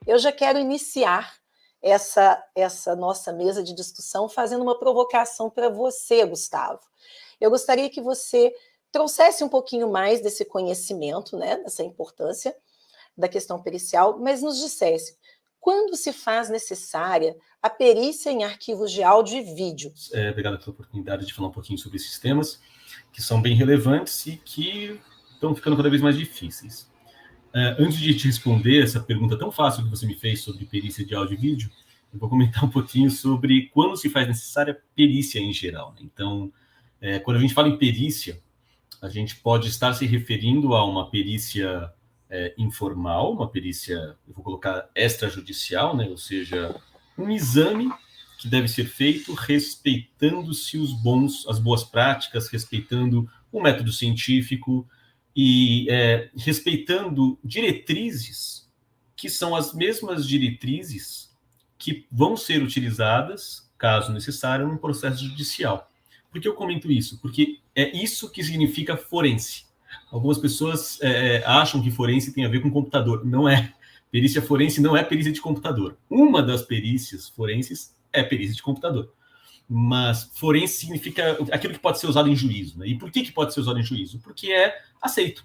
Eu já quero iniciar essa nossa mesa de discussão fazendo uma provocação para você, Gustavo. Eu gostaria que você trouxesse um pouquinho mais desse conhecimento, né, dessa importância da questão pericial, mas nos dissesse quando se faz necessária a perícia em arquivos de áudio e vídeo. Obrigado pela oportunidade de falar um pouquinho sobre esses temas, que são bem relevantes e que estão ficando cada vez mais difíceis. Antes de te responder essa pergunta tão fácil que você me fez sobre perícia de áudio e vídeo, eu vou comentar um pouquinho sobre quando se faz necessária perícia em geral. Então, quando a gente fala em perícia, a gente pode estar se referindo a uma perícia informal, uma perícia, eu vou colocar extrajudicial, né? Ou seja, um exame que deve ser feito respeitando-se as boas práticas, respeitando o método científico e respeitando diretrizes que são as mesmas diretrizes que vão ser utilizadas, caso necessário, num processo judicial. Por que eu comento isso? Porque é isso que significa forense. Algumas pessoas acham que forense tem a ver com computador. Não é. Perícia forense não é perícia de computador. Uma das perícias forenses é perícia de computador. Mas forense significa aquilo que pode ser usado em juízo. Né? E por que pode ser usado em juízo? Porque é aceito.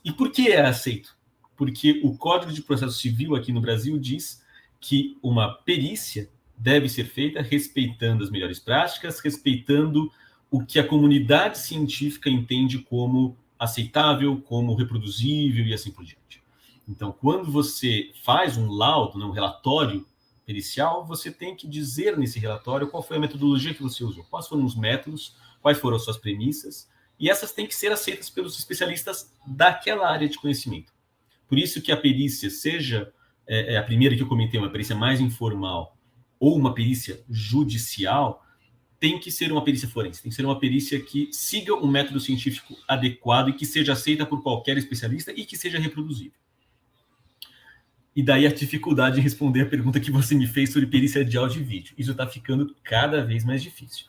E por que é aceito? Porque o Código de Processo Civil aqui no Brasil diz que uma perícia deve ser feita respeitando as melhores práticas, respeitando o que a comunidade científica entende como aceitável, como reproduzível e assim por diante. Então, quando você faz um laudo, um relatório pericial, você tem que dizer nesse relatório qual foi a metodologia que você usou, quais foram os métodos, quais foram as suas premissas, e essas têm que ser aceitas pelos especialistas daquela área de conhecimento. Por isso que a perícia, seja a primeira que eu comentei, uma perícia mais informal, ou uma perícia judicial, tem que ser uma perícia forense, tem que ser uma perícia que siga um método científico adequado e que seja aceita por qualquer especialista e que seja reproduzível. E daí a dificuldade em responder a pergunta que você me fez sobre perícia de áudio e vídeo. Isso está ficando cada vez mais difícil.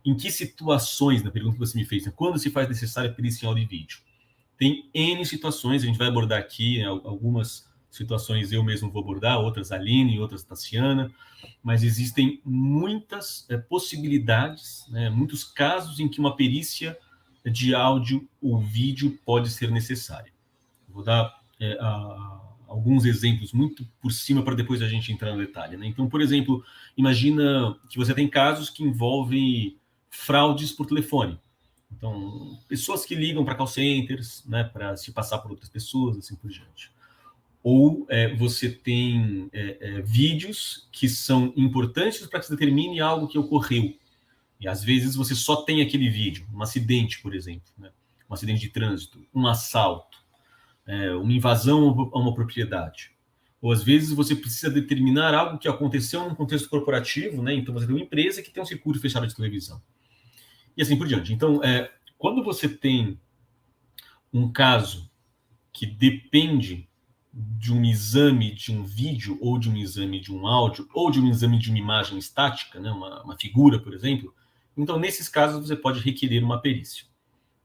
Em que situações, na pergunta que você me fez, né, quando se faz necessária perícia em áudio e vídeo? Tem N situações, a gente vai abordar aqui, né, algumas situações eu mesmo vou abordar, outras a Aline, outras a Tassiana, mas existem muitas possibilidades, né, muitos casos em que uma perícia de áudio ou vídeo pode ser necessária. Vou dar alguns exemplos muito por cima para depois a gente entrar no detalhe. Né? Então, por exemplo, imagina que você tem casos que envolvem fraudes por telefone. Então, pessoas que ligam para call centers, né, para se passar por outras pessoas, assim por diante. Ou você tem vídeos que são importantes para que se determine algo que ocorreu. E às vezes você só tem aquele vídeo, um acidente, por exemplo, né? Um acidente de trânsito, um assalto, uma invasão a uma propriedade. Ou às vezes você precisa determinar algo que aconteceu num contexto corporativo, né? Então você tem uma empresa que tem um circuito fechado de televisão. E assim por diante. Então, quando você tem um caso que depende de um exame de um vídeo, ou de um exame de um áudio, ou de um exame de uma imagem estática, né, uma figura, por exemplo, então, nesses casos, você pode requerer uma perícia.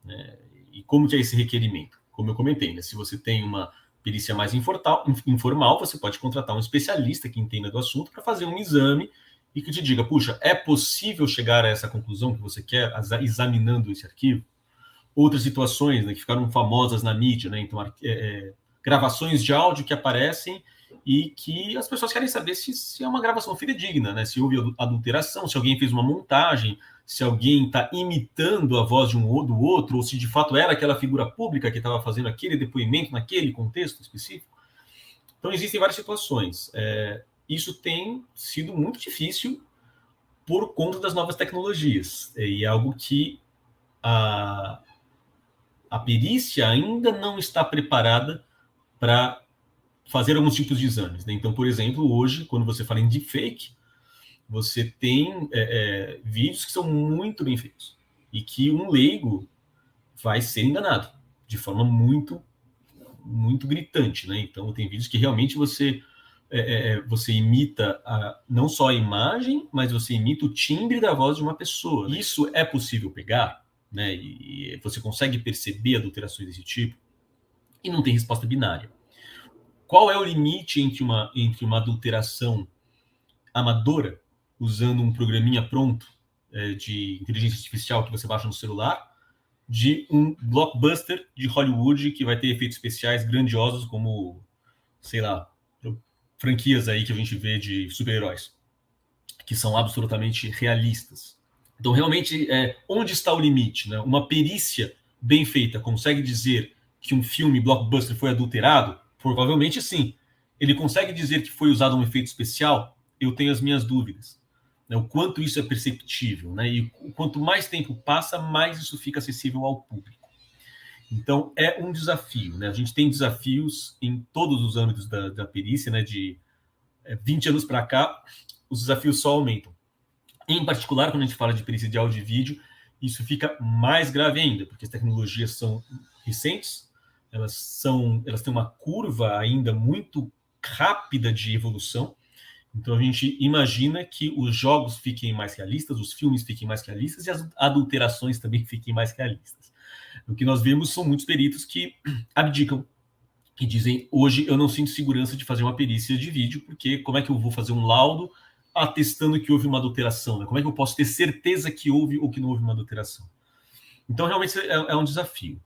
Né? E como que é esse requerimento? Como eu comentei, né, se você tem uma perícia mais informal, você pode contratar um especialista que entenda do assunto para fazer um exame e que te diga, puxa, é possível chegar a essa conclusão que você quer examinando esse arquivo? Outras situações, né, que ficaram famosas na mídia, né, então gravações de áudio que aparecem e que as pessoas querem saber se é uma gravação fidedigna, né, se houve adulteração, se alguém fez uma montagem, se alguém está imitando a voz de um ou do outro, ou se de fato era aquela figura pública que estava fazendo aquele depoimento naquele contexto específico. Então existem várias situações. Isso tem sido muito difícil por conta das novas tecnologias, e é algo que a perícia ainda não está preparada para fazer alguns tipos de exames. Né? Então, por exemplo, hoje, quando você fala em deepfake, você tem vídeos que são muito bem feitos e que um leigo vai ser enganado de forma muito, muito gritante. Né? Então, tem vídeos que realmente você imita não só a imagem, mas você imita o timbre da voz de uma pessoa. Né? Isso é possível pegar, né? E você consegue perceber adulterações desse tipo, e não tem resposta binária. qual é o limite entre uma adulteração amadora, usando um programinha pronto de inteligência artificial que você baixa no celular, de um blockbuster de Hollywood que vai ter efeitos especiais grandiosos, como, sei lá, franquias aí que a gente vê de super-heróis, que são absolutamente realistas. Então, realmente, onde está o limite? Né? Uma perícia bem feita consegue dizer que um filme blockbuster foi adulterado? Provavelmente sim. Ele consegue dizer que foi usado um efeito especial? Eu tenho as minhas dúvidas. Né? O quanto isso é perceptível. Né? E quanto mais tempo passa, mais isso fica acessível ao público. Então, é um desafio. Né? A gente tem desafios em todos os âmbitos da perícia. Né? De 20 anos para cá, os desafios só aumentam. Em particular, quando a gente fala de perícia de áudio e vídeo, isso fica mais grave ainda, porque as tecnologias são recentes, elas têm uma curva ainda muito rápida de evolução. Então a gente imagina que os jogos fiquem mais realistas, os filmes fiquem mais realistas e as adulterações também fiquem mais realistas. O que nós vemos são muitos peritos que abdicam, que dizem: hoje eu não sinto segurança de fazer uma perícia de vídeo, porque como é que eu vou fazer um laudo atestando que houve uma adulteração? Né? Como é que eu posso ter certeza que houve ou que não houve uma adulteração? Então, realmente, é um desafio.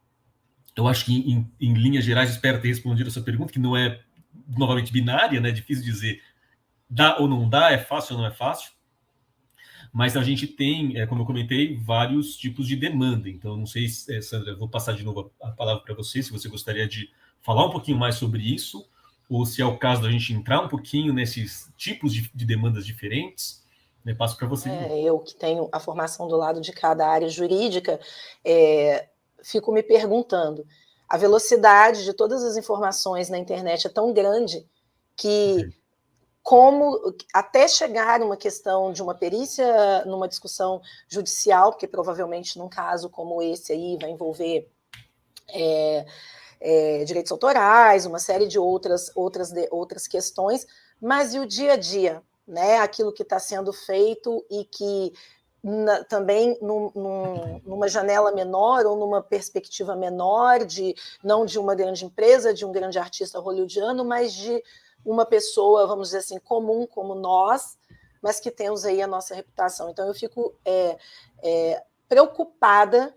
Eu acho que, em linhas gerais, espero ter respondido a sua pergunta, que não é, novamente, binária, né? Difícil dizer dá ou não dá, é fácil ou não é fácil. Mas a gente tem, como eu comentei, vários tipos de demanda. Então, não sei, Sandra, eu vou passar de novo a palavra para você, se você gostaria de falar um pouquinho mais sobre isso, ou se é o caso da gente entrar um pouquinho nesses tipos de demandas diferentes. Né? Passo para você. Eu que tenho a formação do lado de cada área jurídica, fico me perguntando, a velocidade de todas as informações na internet é tão grande que como até chegar numa questão de uma perícia, numa discussão judicial, porque provavelmente num caso como esse aí vai envolver direitos autorais, uma série de outras questões, mas e o dia a dia, né? Aquilo que está sendo feito e que também numa janela menor ou numa perspectiva menor, não de uma grande empresa, de um grande artista hollywoodiano, mas de uma pessoa, vamos dizer assim, comum como nós, mas que temos aí a nossa reputação. Então eu fico preocupada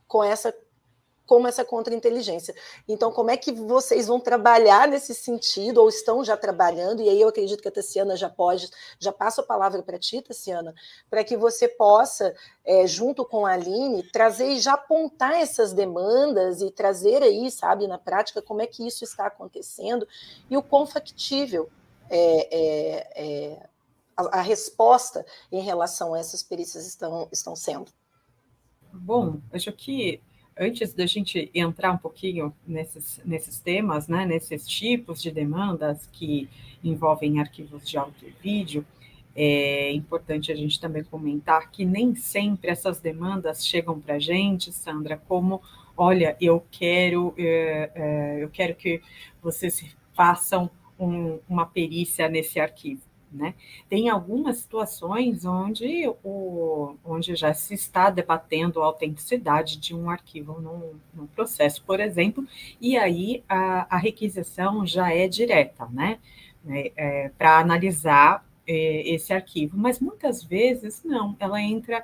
com essa contra-inteligência. Então, como é que vocês vão trabalhar nesse sentido, ou estão já trabalhando, e aí eu acredito que a Tassiana já passo a palavra para ti, Tassiana, para que você possa, junto com a Aline, trazer e já apontar essas demandas e trazer aí, sabe, na prática, como é que isso está acontecendo e o quão factível a resposta em relação a essas perícias estão sendo. Bom, acho que antes da gente entrar um pouquinho nesses temas, né, nesses tipos de demandas que envolvem arquivos de áudio e vídeo, é importante a gente também comentar que nem sempre essas demandas chegam para a gente, Sandra, como, olha, eu quero que vocês façam uma perícia nesse arquivo. Né? Tem algumas situações onde já se está debatendo a autenticidade de um arquivo num processo, por exemplo, e aí a requisição já é direta, né? Para analisar esse arquivo, mas muitas vezes não, ela entra,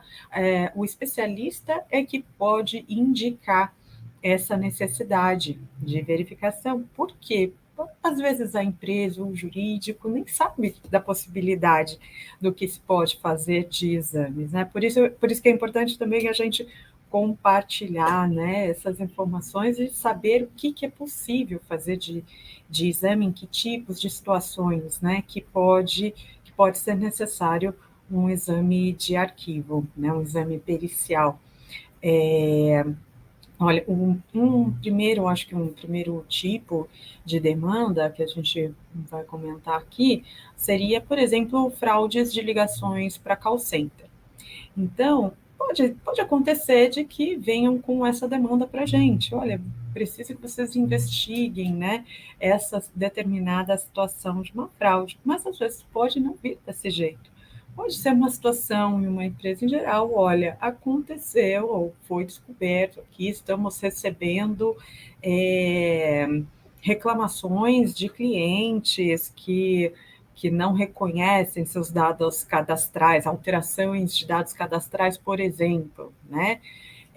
o especialista é que pode indicar essa necessidade de verificação. Por quê? Às vezes a empresa, o jurídico, nem sabe da possibilidade do que se pode fazer de exames, né? Por isso que é importante também a gente compartilhar, né, essas informações e saber o que é possível fazer de exame, em que tipos de situações, né, que pode ser necessário um exame de arquivo, né, um exame pericial. Olha, acho que um primeiro tipo de demanda que a gente vai comentar aqui seria, por exemplo, fraudes de ligações para call center. Então, pode acontecer de que venham com essa demanda para a gente. Olha, preciso que vocês investiguem, né, essa determinada situação de uma fraude, mas às vezes pode não vir desse jeito. Pode ser uma situação em uma empresa em geral, olha, aconteceu ou foi descoberto aqui, estamos recebendo reclamações de clientes que não reconhecem seus dados cadastrais, alterações de dados cadastrais, por exemplo, né?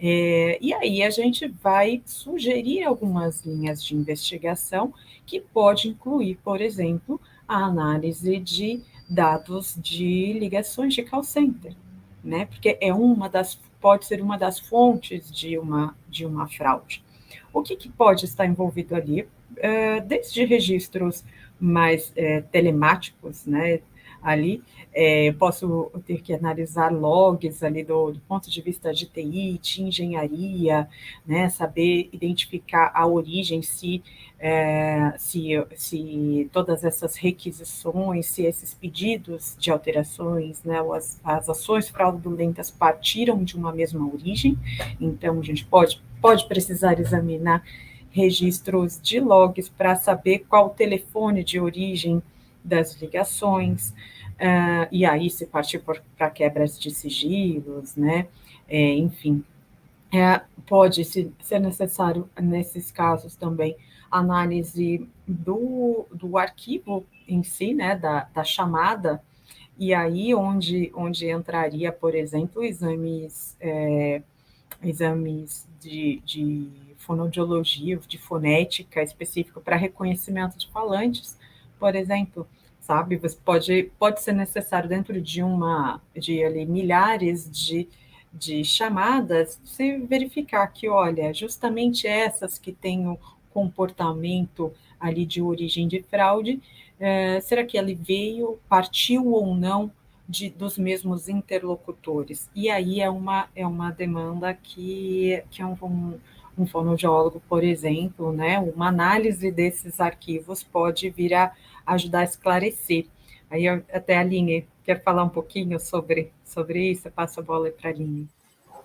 E aí a gente vai sugerir algumas linhas de investigação que pode incluir, por exemplo, a análise de dados de ligações de call center, né? Porque pode ser uma das fontes de uma fraude. O que pode estar envolvido ali? Desde registros mais telemáticos, né? Ali, posso ter que analisar logs ali do ponto de vista de TI, de engenharia, né? Saber identificar a origem, se todas essas requisições, se esses pedidos de alterações, né, as ações fraudulentas partiram de uma mesma origem. Então, a gente pode precisar examinar registros de logs para saber qual o telefone de origem das ligações, e aí se partir para quebras de sigilos, né? Enfim, pode ser necessário, nesses casos também, análise do arquivo em si, né, da chamada, e aí onde entraria, por exemplo, exames de fonoaudiologia, de fonética específico para reconhecimento de falantes, por exemplo, sabe? Você pode ser necessário dentro de ali, milhares de chamadas, você verificar que, olha, justamente essas que têm o comportamento ali de origem de fraude, será que ele partiu ou não dos mesmos interlocutores? E aí é uma demanda que é um fonoaudiólogo, por exemplo, né, uma análise desses arquivos pode vir a ajudar a esclarecer. Aí até a Aline quer falar um pouquinho sobre isso, eu passo a bola para a Aline.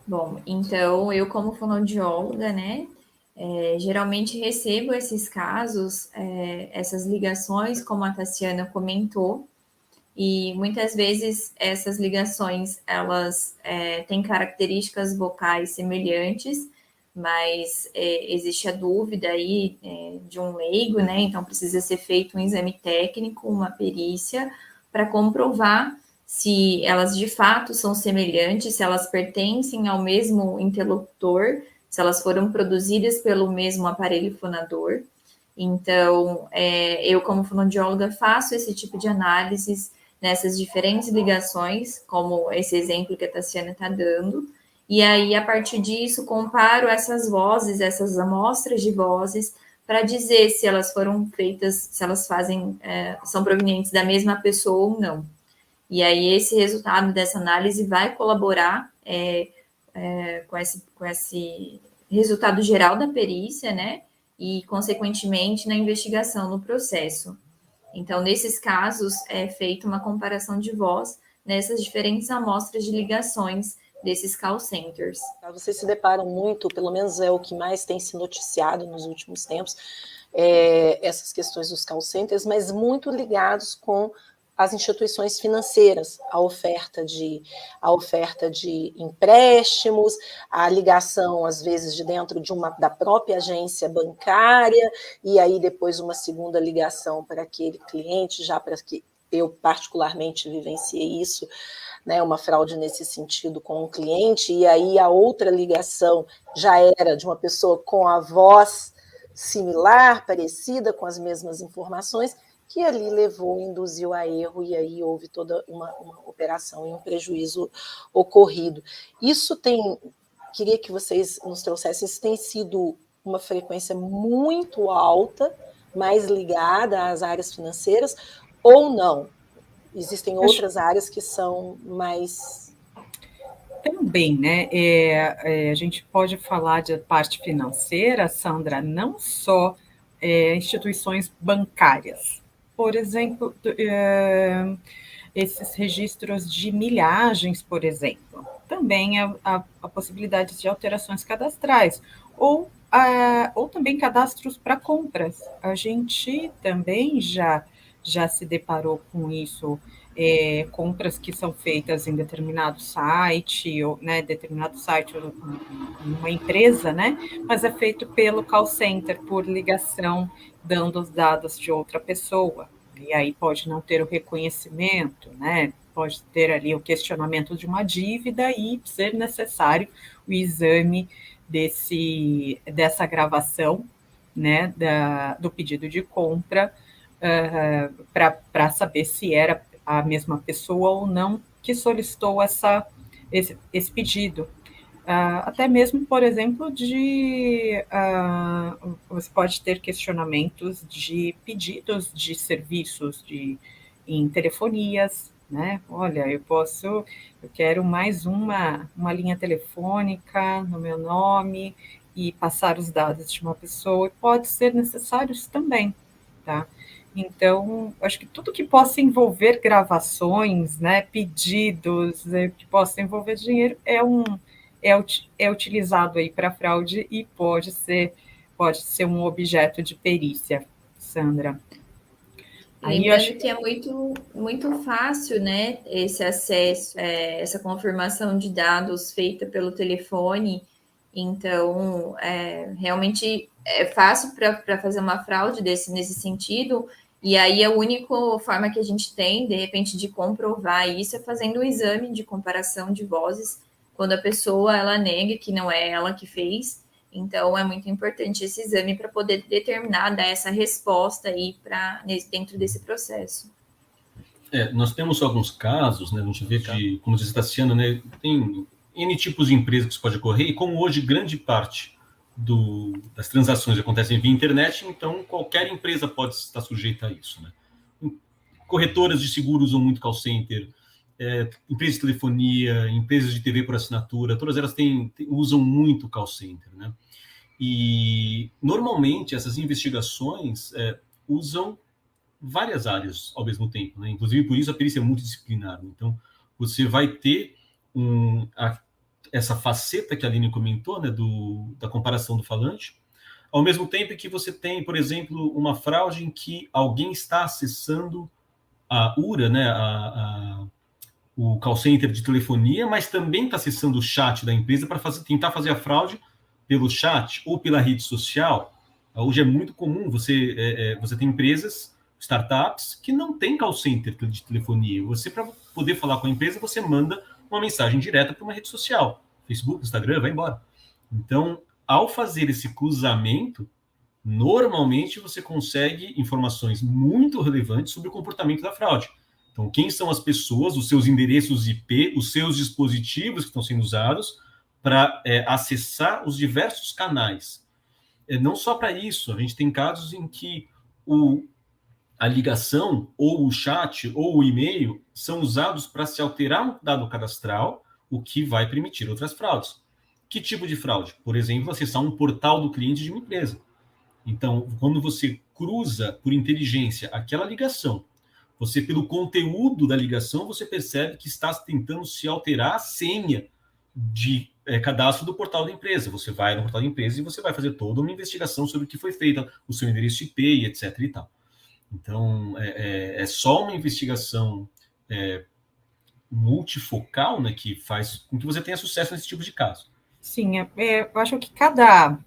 Bom, então eu como fonoaudióloga, né, geralmente recebo esses casos, essas ligações, como a Tassiana comentou, e muitas vezes essas ligações, elas têm características vocais semelhantes, mas existe a dúvida aí de um leigo, né? Então precisa ser feito um exame técnico, uma perícia, para comprovar se elas de fato são semelhantes, se elas pertencem ao mesmo interlocutor, se elas foram produzidas pelo mesmo aparelho fonador. Então, eu como fonoaudióloga faço esse tipo de análises nessas diferentes ligações, como esse exemplo que a Tassiana está dando, e aí, a partir disso, comparo essas vozes, essas amostras de vozes, para dizer se elas foram feitas, se elas são provenientes da mesma pessoa ou não. E aí, esse resultado dessa análise vai colaborar com esse resultado geral da perícia, né? E, consequentemente, na investigação, no processo. Então, nesses casos, é feita uma comparação de voz nessas diferentes amostras de ligações desses call centers. Vocês se deparam muito, pelo menos é o que mais tem se noticiado nos últimos tempos, essas questões dos call centers, mas muito ligados com as instituições financeiras, a oferta de empréstimos, a ligação, às vezes, de dentro da própria agência bancária, e aí depois uma segunda ligação para aquele cliente, já para que eu particularmente vivenciei isso, né, uma fraude nesse sentido com um cliente, e aí a outra ligação já era de uma pessoa com a voz similar, parecida, com as mesmas informações, que ali induziu a erro, e aí houve toda uma operação e um prejuízo ocorrido. Queria que vocês nos trouxessem, isso tem sido uma frequência muito alta, mais ligada às áreas financeiras, ou não? Existem outras áreas que são mais... Também, né? A gente pode falar de parte financeira, Sandra, não só instituições bancárias. Por exemplo, esses registros de milhagens, por exemplo. Também a possibilidade de alterações cadastrais, ou também cadastros para compras. A gente também já se deparou com isso compras que são feitas em determinado site, ou uma empresa, né? Mas é feito pelo call center, por ligação, dando os dados de outra pessoa. E aí pode não ter o reconhecimento, né? Pode ter ali o questionamento de uma dívida e ser necessário o exame dessa gravação, né, do pedido de compra, para saber se era a mesma pessoa ou não que solicitou esse pedido. Até mesmo, por exemplo, você pode ter questionamentos de pedidos de serviços em telefonias, né? Olha, eu quero mais uma linha telefônica no meu nome e passar os dados de uma pessoa, e pode ser necessário isso também, tá? Então, acho que tudo que possa envolver gravações, né, pedidos, que possa envolver dinheiro, é utilizado aí para fraude e pode ser um objeto de perícia, Sandra. Lembrando que é muito, muito fácil, né, esse acesso, essa confirmação de dados feita pelo telefone. Então, realmente é fácil para fazer uma fraude nesse sentido. E aí a única forma que a gente tem, de repente, de comprovar isso é fazendo um exame de comparação de vozes, quando a pessoa ela nega que não é ela que fez. Então, é muito importante esse exame para poder determinar, dar essa resposta aí dentro desse processo. Nós temos alguns casos, né, a gente vê que, como disse Tassiana, né, tem N tipos de empresas que isso pode ocorrer, e como hoje grande parte das transações acontecem via internet, então qualquer empresa pode estar sujeita a isso, né? Corretoras de seguros usam muito call center, empresas de telefonia, empresas de TV por assinatura, todas elas usam muito call center, né? E normalmente essas investigações usam várias áreas ao mesmo tempo, né? Inclusive por isso a perícia é multidisciplinar. Então você vai ter essa faceta que a Aline comentou, né, da comparação do falante, ao mesmo tempo que você tem, por exemplo, uma fraude em que alguém está acessando a URA, né, o call center de telefonia, mas também está acessando o chat da empresa para tentar fazer a fraude pelo chat ou pela rede social. Hoje é muito comum, você tem empresas, startups, que não tem call center de telefonia. Você, para poder falar com a empresa, você manda uma mensagem direta para uma rede social. Facebook, Instagram, vai embora. Então, ao fazer esse cruzamento, normalmente você consegue informações muito relevantes sobre o comportamento da fraude. Então, quem são as pessoas, os seus endereços IP, os seus dispositivos que estão sendo usados para acessar os diversos canais. Não só para isso, a gente tem casos em que a ligação, ou o chat, ou o e-mail são usados para se alterar um dado cadastral, o que vai permitir outras fraudes. Que tipo de fraude? Por exemplo, acessar um portal do cliente de uma empresa. Então, quando você cruza por inteligência aquela ligação, você, pelo conteúdo da ligação, você percebe que está tentando se alterar a senha de cadastro do portal da empresa. Você vai no portal da empresa e você vai fazer toda uma investigação sobre o que foi feito, o seu endereço IP, etc. e tal. Então, é só uma investigação multifocal, né, que faz com que você tenha sucesso nesse tipo de caso. Sim, eu acho que cada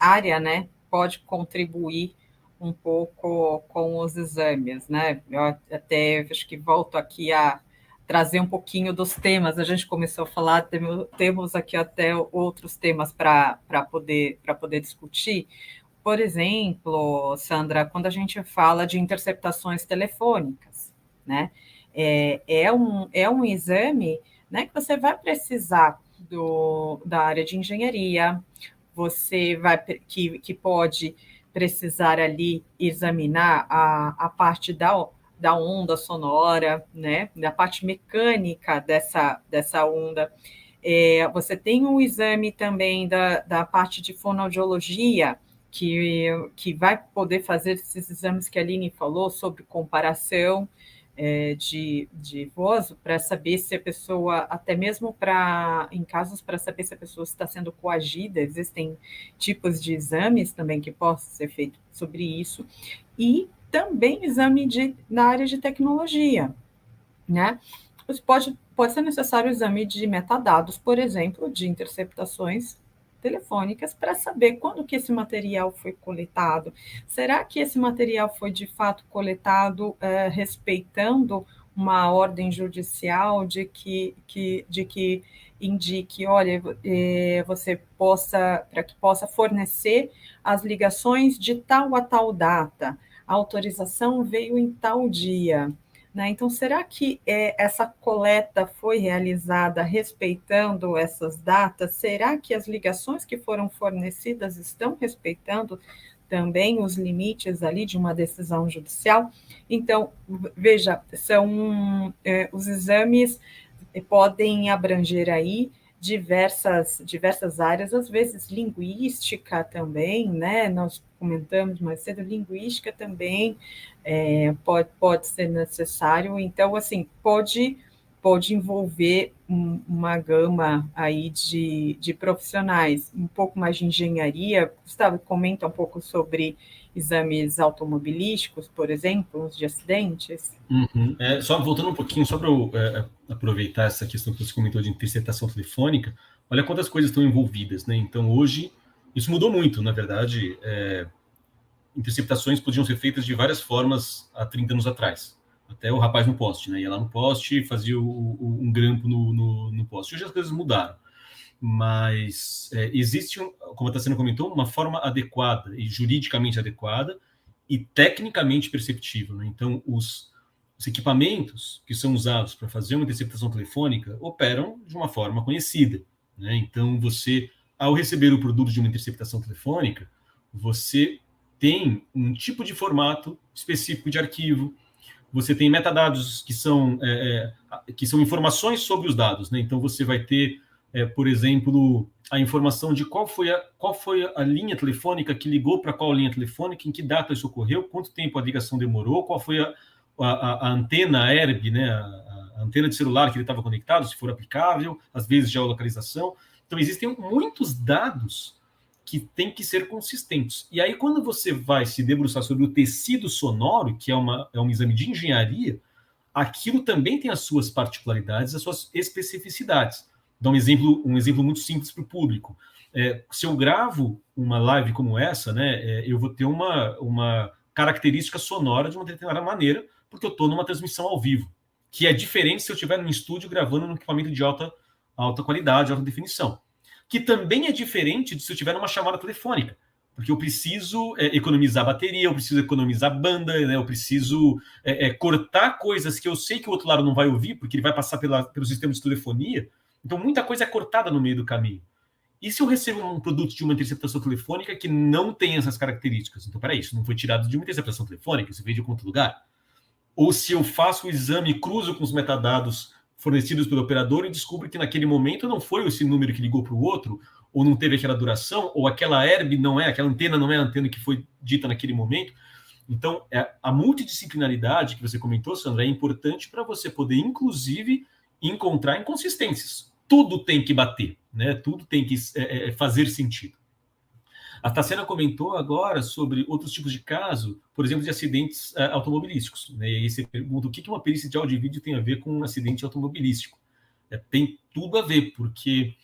área, né, pode contribuir um pouco com os exames, né? Eu até acho que volto aqui a trazer um pouquinho dos temas. A gente começou a falar, temos aqui até outros temas para poder discutir. Por exemplo, Sandra, quando a gente fala de interceptações telefônicas, né? É um exame, né, que você vai precisar da área de engenharia, você que pode precisar ali examinar a parte da onda sonora, né, da parte mecânica dessa onda. Você tem um exame também da parte de fonoaudiologia, que vai poder fazer esses exames que a Aline falou sobre comparação de voz, para saber se a pessoa, até mesmo em casos para saber se a pessoa está sendo coagida, existem tipos de exames também que possam ser feitos sobre isso. E também exame na área de tecnologia, né? Pode ser necessário o exame de metadados, por exemplo, de interceptações telefônicas, para saber quando que esse material foi coletado. Será que esse material foi, de fato, coletado respeitando uma ordem judicial de que indique, olha, você para que possa fornecer as ligações de tal a tal data, a autorização veio em tal dia, né? Então, será que essa coleta foi realizada respeitando essas datas? Será que as ligações que foram fornecidas estão respeitando também os limites ali de uma decisão judicial? Então, veja, os exames podem abranger aí diversas áreas, às vezes linguística também, né? Nós comentamos mais cedo, linguística também pode ser necessário. Então, assim, pode envolver uma gama aí de profissionais, um pouco mais de engenharia. Gustavo, comenta um pouco sobre exames automobilísticos, por exemplo, os de acidentes. Uhum. Só voltando um pouquinho, só para eu aproveitar essa questão que você comentou de interceptação telefônica, olha quantas coisas estão envolvidas, né? Então, hoje, isso mudou muito, na verdade. Interceptações podiam ser feitas de várias formas há 30 anos atrás. Até o rapaz no poste, né? Ia lá no poste e fazia um grampo no poste. Hoje as coisas mudaram. Mas existe, como a Tassiana comentou, uma forma adequada e juridicamente adequada e tecnicamente perceptível, né? Então, os equipamentos que são usados para fazer uma interceptação telefônica operam de uma forma conhecida, né? Então, você, ao receber o produto de uma interceptação telefônica, você tem um tipo de formato específico de arquivo, você tem metadados que são informações sobre os dados, né? Então, você vai ter, por exemplo, a informação de qual foi a linha telefônica que ligou para qual linha telefônica, em que data isso ocorreu, quanto tempo a ligação demorou, qual foi a antena, a ERB, né? A antena de celular que ele estava conectado, se for aplicável, às vezes geolocalização. Então, existem muitos dados que têm que ser consistentes. E aí, quando você vai se debruçar sobre o tecido sonoro, que é um exame de engenharia, aquilo também tem as suas particularidades, as suas especificidades. Dá um exemplo muito simples para o público. Se eu gravo uma live como essa, né, eu vou ter uma característica sonora de uma determinada maneira, porque eu estou numa transmissão ao vivo, que é diferente se eu estiver num estúdio gravando num equipamento de alta qualidade, alta definição, que também é diferente de se eu estiver numa chamada telefônica, porque eu preciso economizar bateria, eu preciso economizar banda, né, eu preciso cortar coisas que eu sei que o outro lado não vai ouvir, porque ele vai passar pelo sistema de telefonia. Então, muita coisa é cortada no meio do caminho. E se eu recebo um produto de uma interceptação telefônica que não tem essas características? Então, peraí, isso não foi tirado de uma interceptação telefônica, isso veio de algum outro lugar? Ou se eu faço o exame e cruzo com os metadados fornecidos pelo operador e descubro que naquele momento não foi esse número que ligou para o outro, ou não teve aquela duração, ou aquela ERB aquela antena não é a antena que foi dita naquele momento. Então, a multidisciplinaridade que você comentou, Sandra, é importante para você poder, inclusive, encontrar inconsistências. Tudo tem que bater, né? Tudo tem que fazer sentido. A Tassiana comentou agora sobre outros tipos de caso, por exemplo, de acidentes automobilísticos, né? E aí você pergunta o que uma perícia de áudio e vídeo tem a ver com um acidente automobilístico. Tem tudo a ver, porque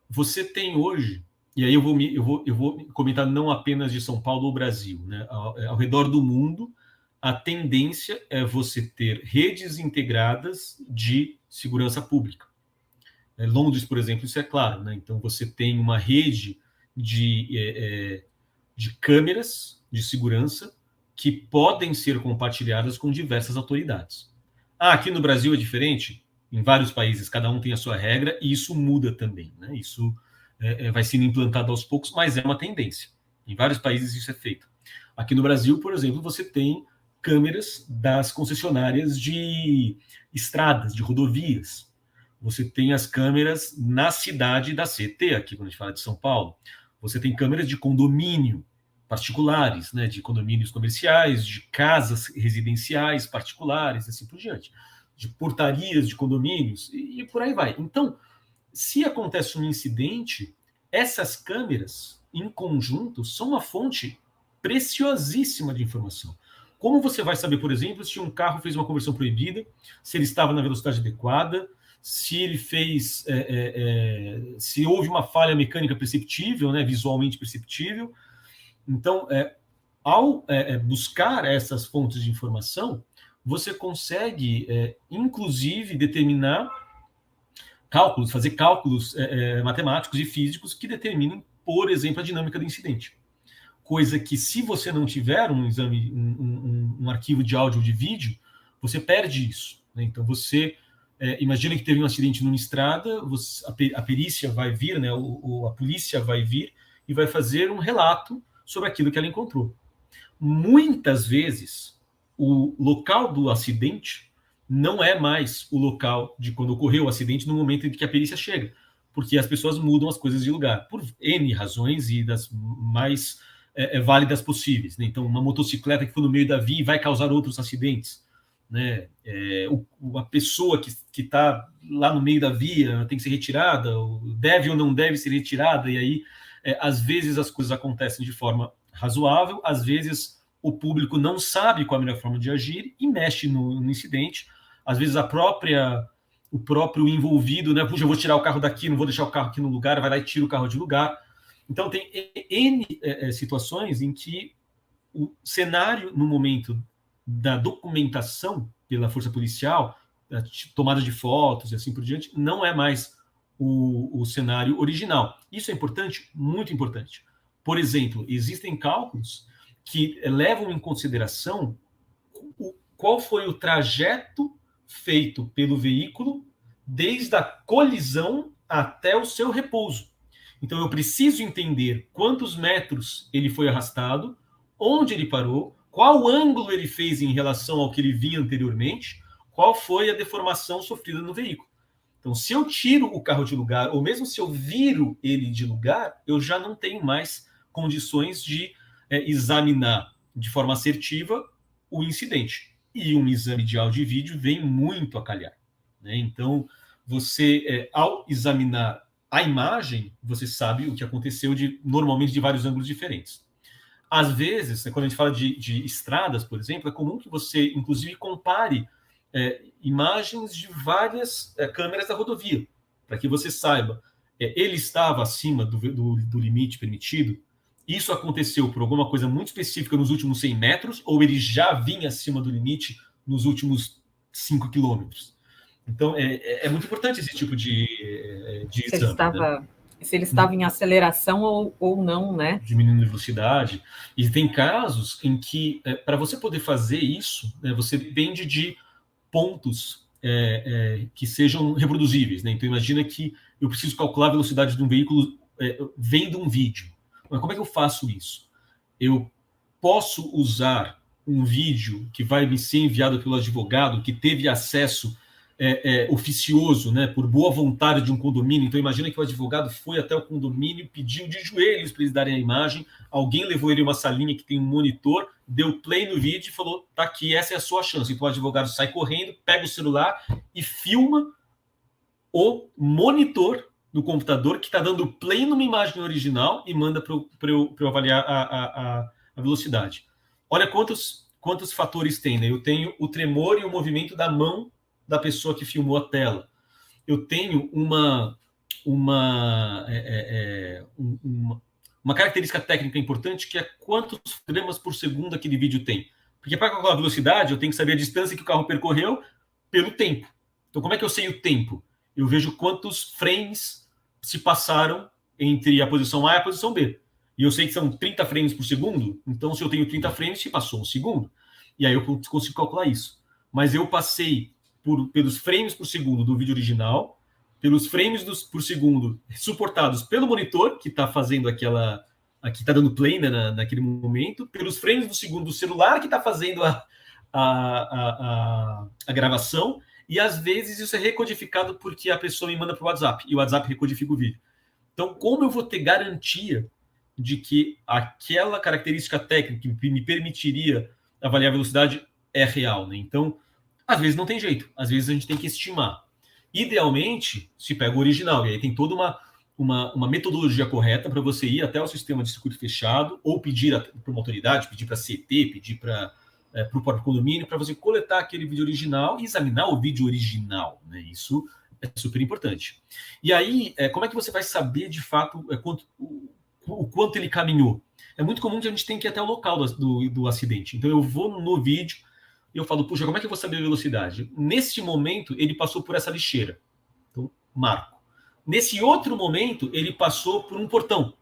você tem hoje, e aí eu vou comentar não apenas de São Paulo ou Brasil, né? Ao redor do mundo, a tendência é você ter redes integradas de segurança pública. Londres, por exemplo, isso é claro, né? Então você tem uma rede de câmeras de segurança que podem ser compartilhadas com diversas autoridades. Aqui no Brasil é diferente? Em vários países, cada um tem a sua regra, e isso muda também, né? Isso vai sendo implantado aos poucos, mas é uma tendência. Em vários países isso é feito. Aqui no Brasil, por exemplo, você tem câmeras das concessionárias de estradas, de rodovias. Você tem as câmeras na cidade da CET, aqui quando a gente fala de São Paulo. Você tem câmeras de condomínio particulares, né, de condomínios comerciais, de casas residenciais particulares, assim por diante, de portarias de condomínios, e por aí vai. Então, se acontece um incidente, essas câmeras, em conjunto, são uma fonte preciosíssima de informação. Como você vai saber, por exemplo, se um carro fez uma conversão proibida, se ele estava na velocidade adequada, se ele fez, se houve uma falha mecânica perceptível, né, visualmente perceptível. Então, ao buscar essas fontes de informação, você consegue, inclusive, determinar cálculos, fazer cálculos matemáticos e físicos que determinem, por exemplo, a dinâmica do incidente. Coisa que, se você não tiver um exame, um arquivo de áudio ou de vídeo, você perde isso, né? Então, você imagina que teve um acidente numa estrada, a perícia vai vir, né, a polícia vai vir e vai fazer um relato sobre aquilo que ela encontrou. Muitas vezes, o local do acidente não é mais o local de quando ocorreu o acidente no momento em que a perícia chega, porque as pessoas mudam as coisas de lugar, por N razões e das mais válidas possíveis, né? Então, uma motocicleta que foi no meio da via vai causar outros acidentes, né? A pessoa que está lá no meio da via tem que ser retirada, deve ou não deve ser retirada, e aí, às vezes, as coisas acontecem de forma razoável, às vezes o público não sabe qual a melhor forma de agir e mexe no incidente, às vezes o próprio envolvido, né? Puxa, eu vou tirar o carro daqui, não vou deixar o carro aqui no lugar, vai lá e tira o carro de lugar. Então, tem N situações em que o cenário, no momento da documentação pela força policial, a tomada de fotos e assim por diante, não é mais o cenário original. Isso é importante? Muito importante. Por exemplo, existem cálculos que levam em consideração qual foi o trajeto feito pelo veículo desde a colisão até o seu repouso. Então, eu preciso entender quantos metros ele foi arrastado, onde ele parou, qual ângulo ele fez em relação ao que ele vinha anteriormente, qual foi a deformação sofrida no veículo. Então, se eu tiro o carro de lugar, ou mesmo se eu viro ele de lugar, eu já não tenho mais condições de examinar de forma assertiva o incidente. E um exame de áudio e vídeo vem muito a calhar, né? Então, você, ao examinar a imagem, você sabe o que aconteceu normalmente de vários ângulos diferentes. Às vezes, quando a gente fala de estradas, por exemplo, é comum que você, inclusive, compare imagens de várias câmeras da rodovia, para que você saiba, ele estava acima do limite permitido, isso aconteceu por alguma coisa muito específica nos últimos 100 metros, ou ele já vinha acima do limite nos últimos 5 quilômetros. Então, é muito importante esse tipo de exame. Se ele estava em aceleração ou não, né? Diminuindo a velocidade. E tem casos em que, para você poder fazer isso, você depende de pontos que sejam reproduzíveis, né? Então, imagina que eu preciso calcular a velocidade de um veículo vendo um vídeo. Mas como é que eu faço isso? Eu posso usar um vídeo que vai me ser enviado pelo advogado que teve acesso oficioso, né, por boa vontade de um condomínio. Então, imagina que o advogado foi até o condomínio, pediu de joelhos para eles darem a imagem, alguém levou ele a uma salinha que tem um monitor, deu play no vídeo e falou, tá aqui, essa é a sua chance. Então, o advogado sai correndo, pega o celular e filma o monitor do computador que está dando play numa imagem original e manda para eu avaliar a velocidade. Olha quantos fatores tem, né? Eu tenho o tremor e o movimento da mão da pessoa que filmou a tela. Eu tenho uma característica técnica importante, que é quantos frames por segundo aquele vídeo tem. Porque para calcular a velocidade, eu tenho que saber a distância que o carro percorreu pelo tempo. Então, como é que eu sei o tempo? Eu vejo quantos frames se passaram entre a posição A e a posição B. E eu sei que são 30 frames por segundo, então se eu tenho 30 frames, se passou um segundo. E aí eu consigo calcular isso. Mas eu passei pelos frames por segundo do vídeo original, pelos frames por segundo suportados pelo monitor, que está fazendo aqui está dando play, né, naquele momento, pelos frames por segundo do celular, que está fazendo a gravação, e às vezes isso é recodificado porque a pessoa me manda para o WhatsApp, e o WhatsApp recodifica o vídeo. Então, como eu vou ter garantia de que aquela característica técnica que me permitiria avaliar a velocidade é real, né? Então, às vezes não tem jeito, às vezes a gente tem que estimar. Idealmente, se pega o original, e aí tem toda uma metodologia correta para você ir até o sistema de circuito fechado, ou pedir para uma autoridade, pedir para a CT, pedir para para o próprio condomínio, para você coletar aquele vídeo original e examinar o vídeo original, né? Isso é super importante. E aí, como é que você vai saber de fato o quanto ele caminhou? É muito comum que a gente tenha que ir até o local do acidente. Então eu vou no vídeo e eu falo, puxa, como é que eu vou saber a velocidade? Neste momento, ele passou por essa lixeira. Então, marco. Nesse outro momento, ele passou por um portão.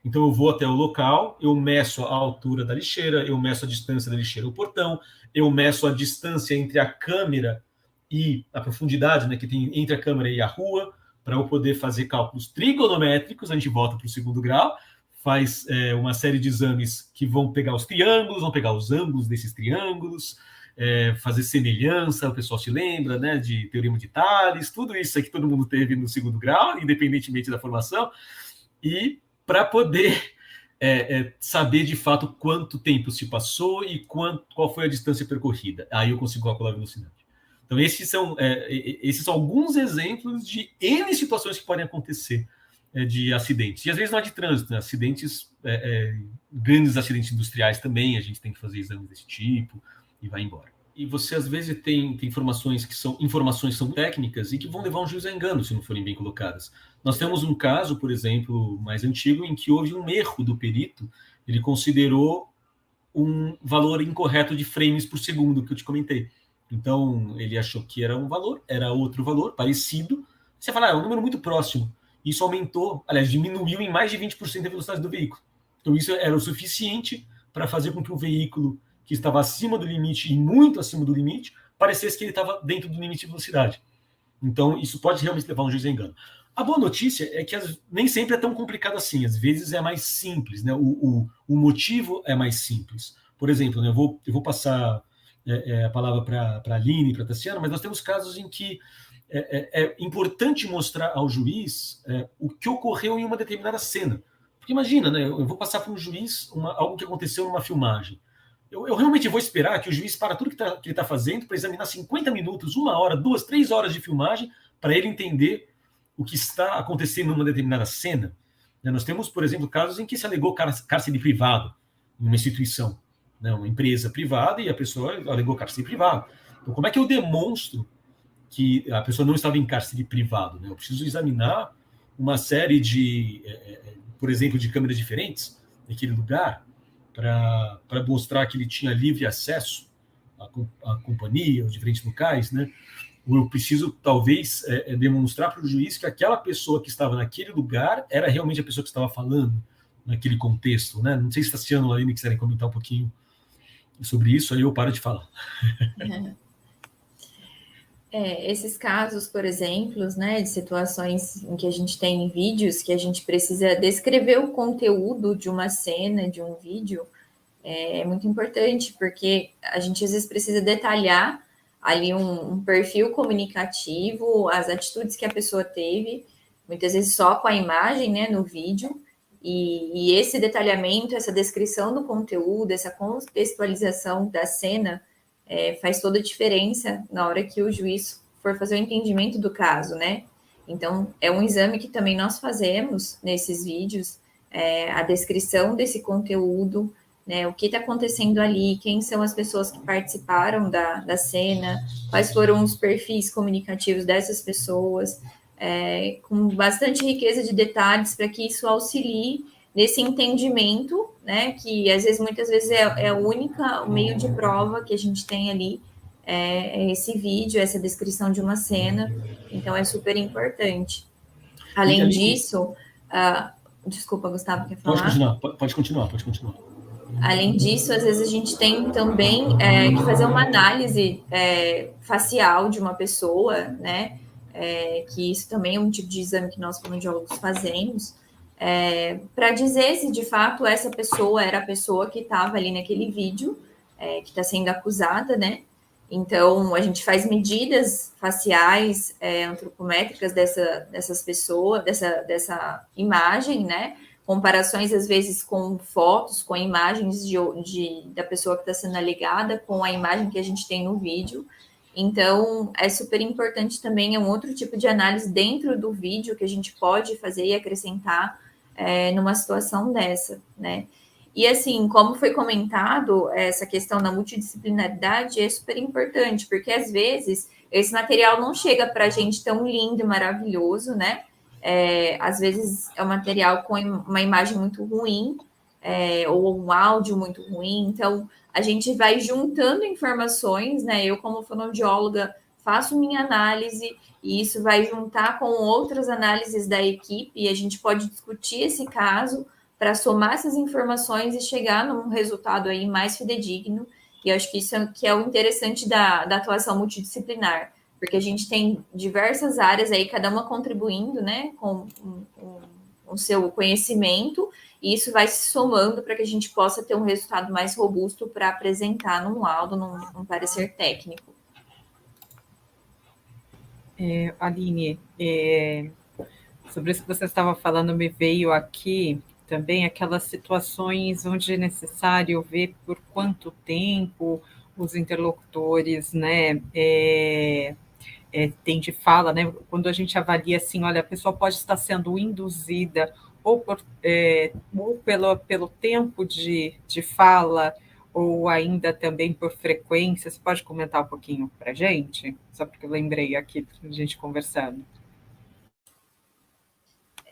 Então eu vou até o local, eu meço a altura da lixeira, eu meço a distância da lixeira ao portão, eu meço a distância entre a câmera e a profundidade, né, que tem entre a câmera e a rua, para eu poder fazer cálculos trigonométricos. A gente volta para o segundo grau, faz uma série de exames que vão pegar os triângulos, vão pegar os ângulos desses triângulos, fazer semelhança, o pessoal se lembra, né, de Teorema de Tales, tudo isso aí que todo mundo teve no segundo grau, independentemente da formação, e para poder saber de fato quanto tempo se passou e qual foi a distância percorrida. Aí eu consigo calcular a velocidade. Então, esses são alguns exemplos de N situações que podem acontecer de acidentes. E às vezes não é de trânsito, né? Acidentes, grandes acidentes industriais também, a gente tem que fazer exames desse tipo e vai embora. E você, às vezes, tem informações que são técnicas e que vão levar um juiz a engano se não forem bem colocadas. Nós temos um caso, por exemplo, mais antigo, em que houve um erro do perito, ele considerou um valor incorreto de frames por segundo, que eu te comentei. Então, ele achou que era um valor, era outro valor, parecido. Você fala, é um número muito próximo. Isso aumentou, aliás, diminuiu em mais de 20% a velocidade do veículo. Então, isso era o suficiente para fazer com que o veículo que estava acima do limite e muito acima do limite, parecesse que ele estava dentro do limite de velocidade. Então, isso pode realmente levar um juiz a engano. A boa notícia é que nem sempre é tão complicado assim, às vezes é mais simples, né? O motivo é mais simples. Por exemplo, né, eu vou passar a palavra para a Aline e para a Tassiana, mas nós temos casos em que é importante mostrar ao juiz o que ocorreu em uma determinada cena. Porque imagina, né, eu vou passar para um juiz algo que aconteceu numa filmagem. Eu realmente vou esperar que o juiz para tudo que ele está fazendo para examinar 50 minutos, 1 hora, 2, 3 horas de filmagem para ele entender o que está acontecendo numa determinada cena. Nós temos, por exemplo, casos em que se alegou cárcere privado em uma instituição, né, uma empresa privada, e a pessoa alegou cárcere privado. Então, como é que eu demonstro que a pessoa não estava em cárcere privado? Né? Eu preciso examinar uma série de, por exemplo, de câmeras diferentes naquele lugar, para mostrar que ele tinha livre acesso à companhia, aos diferentes locais, né? Ou eu preciso, talvez, demonstrar para o juiz que aquela pessoa que estava naquele lugar era realmente a pessoa que estava falando naquele contexto, né? Não sei se Tassiano ou Aline quiserem comentar um pouquinho sobre isso, aí eu paro de falar. Esses casos, por exemplo, né, de situações em que a gente tem vídeos que a gente precisa descrever o conteúdo de uma cena, de um vídeo, é muito importante, porque a gente às vezes precisa detalhar ali um perfil comunicativo, as atitudes que a pessoa teve, muitas vezes só com a imagem, né, no vídeo, e esse detalhamento, essa descrição do conteúdo, essa contextualização da cena, faz toda a diferença na hora que o juiz for fazer o entendimento do caso, né? Então, é um exame que também nós fazemos nesses vídeos, a descrição desse conteúdo, né? O que está acontecendo ali, quem são as pessoas que participaram da cena, quais foram os perfis comunicativos dessas pessoas, com bastante riqueza de detalhes para que isso auxilie nesse entendimento, né, que às vezes, muitas vezes é o meio de prova que a gente tem ali, esse vídeo, essa descrição de uma cena, então é super importante. Além disso, desculpa, Gustavo, quer falar? Pode continuar. Além disso, às vezes a gente tem também que fazer uma análise facial de uma pessoa, né, que isso também é um tipo de exame que nós, fonoaudiólogos, fazemos, para dizer se de fato essa pessoa era a pessoa que estava ali naquele vídeo, que está sendo acusada, né? Então, a gente faz medidas faciais, antropométricas dessas pessoas, dessa imagem, né? Comparações, às vezes, com fotos, com imagens da pessoa que está sendo alegada, com a imagem que a gente tem no vídeo. Então, é super importante também, é um outro tipo de análise dentro do vídeo que a gente pode fazer e acrescentar numa situação dessa, né? E assim, como foi comentado, essa questão da multidisciplinaridade é super importante, porque às vezes esse material não chega para a gente tão lindo e maravilhoso, né? Às vezes é um material com uma imagem muito ruim, ou um áudio muito ruim, então a gente vai juntando informações, né? Eu, como fonoaudióloga, faço minha análise e isso vai juntar com outras análises da equipe e a gente pode discutir esse caso para somar essas informações e chegar num resultado aí mais fidedigno. E eu acho que isso que é o interessante da atuação multidisciplinar, porque a gente tem diversas áreas aí, cada uma contribuindo, né, com o seu conhecimento, e isso vai se somando para que a gente possa ter um resultado mais robusto para apresentar num laudo, num parecer técnico. Aline, sobre isso que você estava falando, me veio aqui também aquelas situações onde é necessário ver por quanto tempo os interlocutores, né, tem de fala, né, quando a gente avalia assim, olha, a pessoa pode estar sendo induzida ou pelo tempo de fala, ou ainda também por frequência. Você pode comentar um pouquinho para a gente? Só porque eu lembrei aqui, a gente conversando.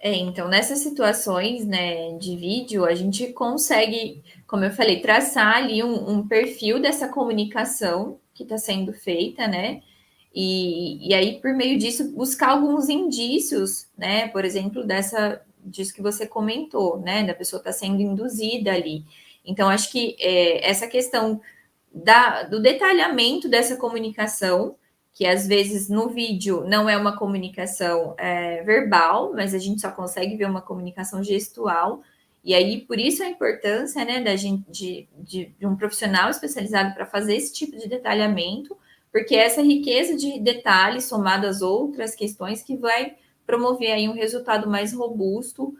Então, nessas situações, né, de vídeo, a gente consegue, como eu falei, traçar ali um perfil dessa comunicação que está sendo feita, né? E aí, por meio disso, buscar alguns indícios, né? Por exemplo, disso que você comentou, né? Da pessoa estar sendo induzida ali. Então, acho que essa questão do detalhamento dessa comunicação, que às vezes no vídeo não é uma comunicação verbal, mas a gente só consegue ver uma comunicação gestual. E aí, por isso a importância, né, de um profissional especializado para fazer esse tipo de detalhamento, porque essa riqueza de detalhes, somada às outras questões, que vai promover aí um resultado mais robusto,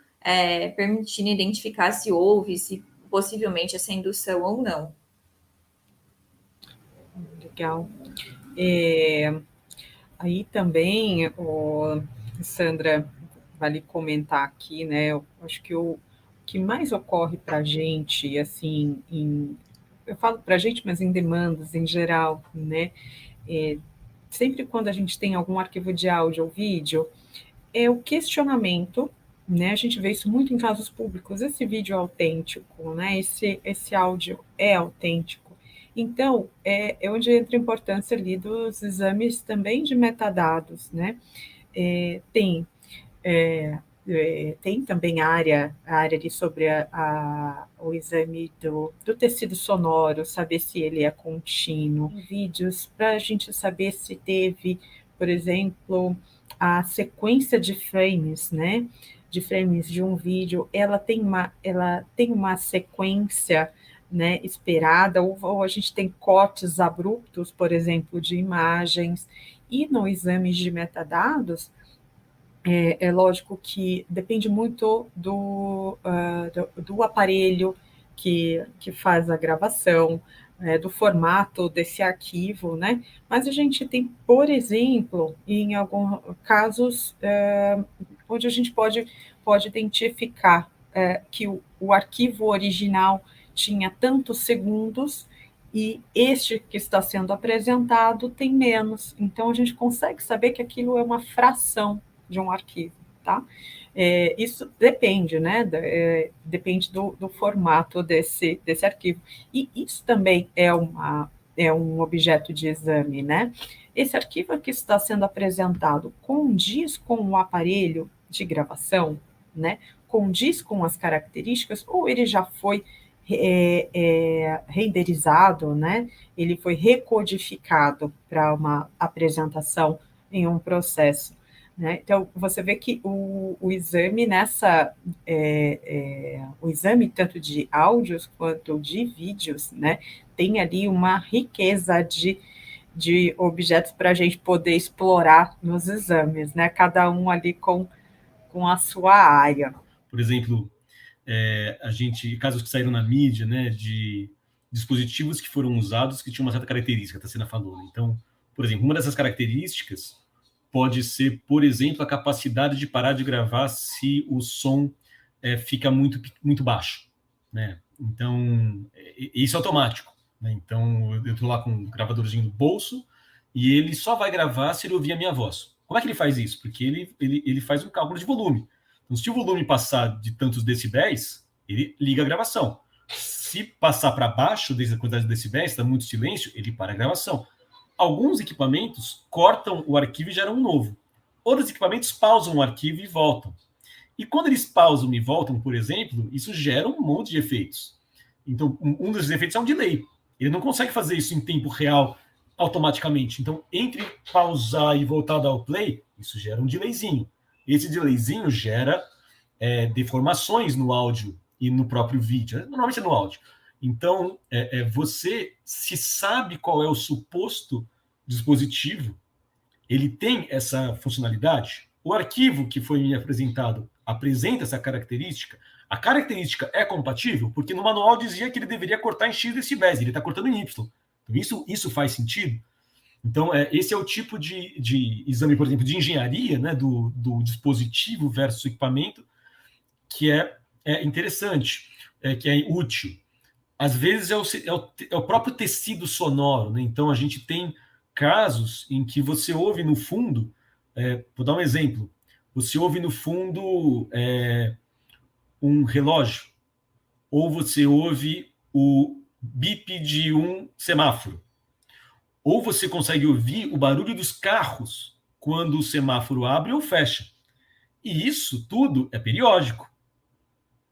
permitindo identificar se houve, se possivelmente essa indução ou não. Legal. Aí também, Sandra, vale comentar aqui, né? Eu acho que o que mais ocorre para a gente, assim, eu falo para a gente, mas em demandas em geral, né? Sempre quando a gente tem algum arquivo de áudio ou vídeo, é o questionamento, né? A gente vê isso muito em casos públicos. Esse vídeo é autêntico, né? Esse áudio é autêntico. Então, é onde entra a importância ali dos exames também de metadados, né? Tem também a área ali sobre o exame do tecido sonoro, saber se ele é contínuo, vídeos para a gente saber se teve, por exemplo, a sequência de frames, né? De frames de um vídeo, ela tem uma sequência, né, esperada, ou a gente tem cortes abruptos, por exemplo, de imagens, e no exame de metadados, é lógico que depende muito do aparelho que faz a gravação, do formato desse arquivo, né? Mas a gente tem, por exemplo, em alguns casos, onde a gente pode identificar que o arquivo original tinha tantos segundos e este que está sendo apresentado tem menos. Então, a gente consegue saber que aquilo é uma fração de um arquivo, tá? Isso depende, né? Depende do formato desse arquivo. E isso também é um objeto de exame, né? Esse arquivo que está sendo apresentado condiz com o aparelho de gravação, né? Condiz com as características, ou ele já foi renderizado, né? Ele foi recodificado para uma apresentação em um processo. Né? Então, você vê que o exame o exame tanto de áudios quanto de vídeos, né, tem ali uma riqueza de objetos para a gente poder explorar nos exames, né? Cada um ali com a sua área. Por exemplo, casos que saíram na mídia, né, de dispositivos que foram usados que tinham uma certa característica, a Tassina falou. Então, por exemplo, uma dessas características pode ser, por exemplo, a capacidade de parar de gravar se o som fica muito, muito baixo, né? Então, isso é automático, né? Então, eu estou lá com um gravadorzinho no bolso e ele só vai gravar se ele ouvir a minha voz. Como é que ele faz isso? Porque ele faz um cálculo de volume. Então, se o volume passar de tantos decibéis, ele liga a gravação. Se passar para baixo dessa quantidade de decibéis, está muito silêncio, ele para a gravação. Alguns equipamentos cortam o arquivo e geram um novo. Outros equipamentos pausam o arquivo e voltam. E quando eles pausam e voltam, por exemplo, isso gera um monte de efeitos. Então, um dos efeitos é um delay. Ele não consegue fazer isso em tempo real automaticamente. Então, entre pausar e voltar a dar o play, isso gera um delayzinho. Esse delayzinho gera deformações no áudio e no próprio vídeo. Normalmente é no áudio. Então, você se sabe qual é o suposto dispositivo, ele tem essa funcionalidade. O arquivo que foi me apresentado apresenta essa característica. A característica é compatível, porque no manual dizia que ele deveria cortar em X decibéis, ele está cortando em Y. Então, isso faz sentido. Então, esse é o tipo de exame, por exemplo, de engenharia, né, do dispositivo versus equipamento, que é interessante, que é útil. Às vezes é o próprio tecido sonoro, né? Então, a gente tem casos em que você ouve no fundo, vou dar um exemplo, você ouve no fundo um relógio, ou você ouve o bip de um semáforo, ou você consegue ouvir o barulho dos carros quando o semáforo abre ou fecha. E isso tudo é periódico,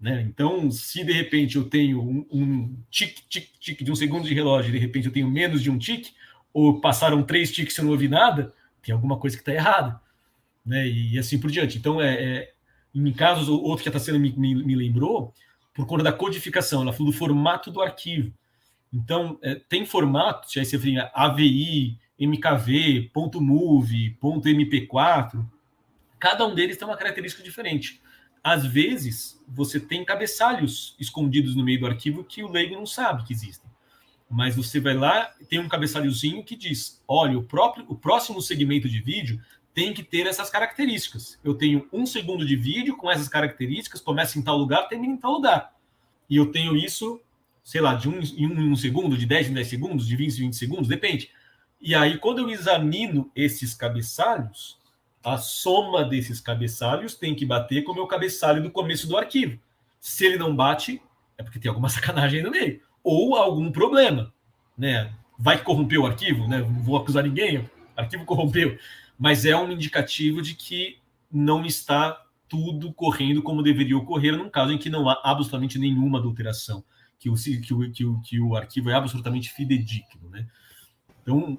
né? Então, se de repente eu tenho um tique de um segundo de relógio e de repente eu tenho menos de um tique, ou passaram 3 tiques e eu não ouvi nada, tem alguma coisa que está errada, né? E assim por diante. Então, em casos, outro que a Tassiana me lembrou, por conta da codificação, ela falou do formato do arquivo. Então, tem formatos, aí você tem AVI, MKV, .mov, .mp4, cada um deles tem uma característica diferente. Às vezes, você tem cabeçalhos escondidos no meio do arquivo que o leigo não sabe que existem. Mas você vai lá e tem um cabeçalhozinho que diz, olha, o próximo segmento de vídeo tem que ter essas características. Eu tenho 1 segundo de vídeo com essas características, começa em tal lugar, termina em tal lugar. E eu tenho isso, sei lá, de 1 em 1 segundo, de 10 em 10 segundos, de 20 em 20 segundos, depende. E aí, quando eu examino esses cabeçalhos, a soma desses cabeçalhos tem que bater com o meu cabeçalho do começo do arquivo. Se ele não bate, é porque tem alguma sacanagem aí no meio. Ou algum problema, né? Vai que corrompeu o arquivo, né? Não vou acusar ninguém, o arquivo corrompeu. Mas é um indicativo de que não está tudo correndo como deveria ocorrer, num caso em que não há absolutamente nenhuma adulteração, que o arquivo é absolutamente fidedigno, né? Então,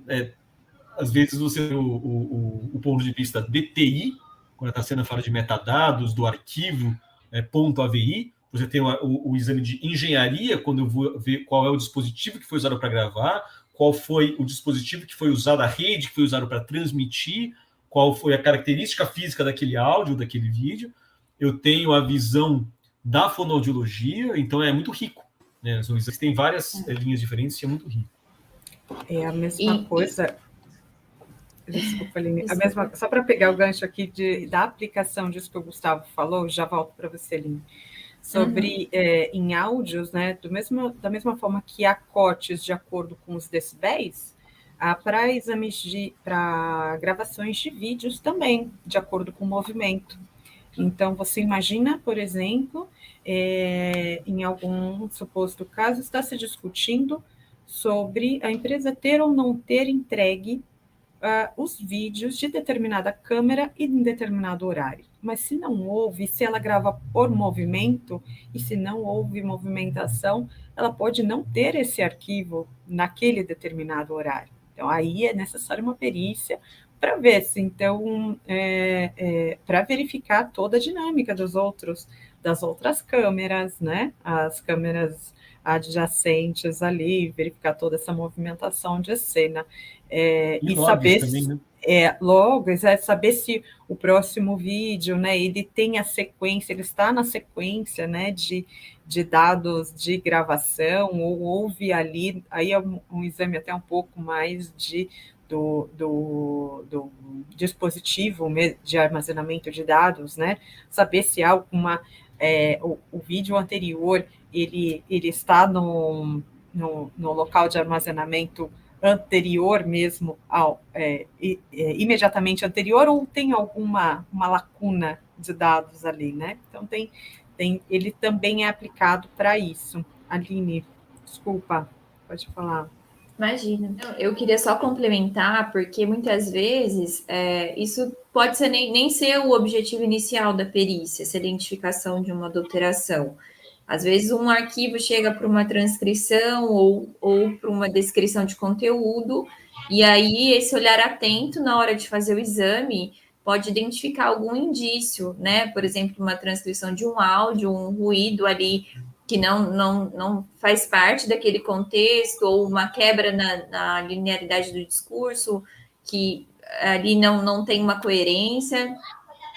às vezes você tem o ponto de vista DTI, quando a Tassiana fala de metadados, do arquivo .avi, você tem o exame de engenharia, quando eu vou ver qual é o dispositivo que foi usado para gravar, qual foi o dispositivo que foi usado, a rede que foi usado para transmitir, qual foi a característica física daquele áudio, daquele vídeo. Eu tenho a visão da fonoaudiologia, então é muito rico, né? Tem várias linhas diferentes e é muito rico. É a mesma coisa. Desculpa, Aline. Só para pegar o gancho aqui da aplicação disso que o Gustavo falou, já volto para você, Aline. Sobre em áudios, né? Da mesma forma que há cortes de acordo com os decibéis, para exames para gravações de vídeos também, de acordo com o movimento. Então, você imagina, por exemplo, em algum suposto caso, está se discutindo sobre a empresa ter ou não ter entregue os vídeos de determinada câmera e em determinado horário. Mas se não houve, se ela grava por movimento, e se não houve movimentação, ela pode não ter esse arquivo naquele determinado horário. Então, aí é necessária uma perícia para ver se, então, para verificar toda a dinâmica das outras câmeras, né? As câmeras adjacentes ali, verificar toda essa movimentação de cena. E saber também, né? Saber se o próximo vídeo, né, ele tem a sequência, ele está na sequência, né, de dados de gravação, ou houve ali, aí é um exame até um pouco mais do dispositivo de armazenamento de dados, né, saber se há alguma o vídeo anterior, ele está no local de armazenamento anterior mesmo, imediatamente anterior, ou tem alguma uma lacuna de dados ali, né? Então, ele também é aplicado para isso. Aline, desculpa, pode falar. Imagina. Eu queria só complementar, porque muitas vezes isso pode ser nem ser o objetivo inicial da perícia, essa identificação de uma adulteração. Às vezes um arquivo chega para uma transcrição ou para uma descrição de conteúdo, e aí esse olhar atento na hora de fazer o exame pode identificar algum indício, né? Por exemplo, uma transcrição de um áudio, um ruído ali que não faz parte daquele contexto, ou uma quebra na linearidade do discurso, que ali não tem uma coerência,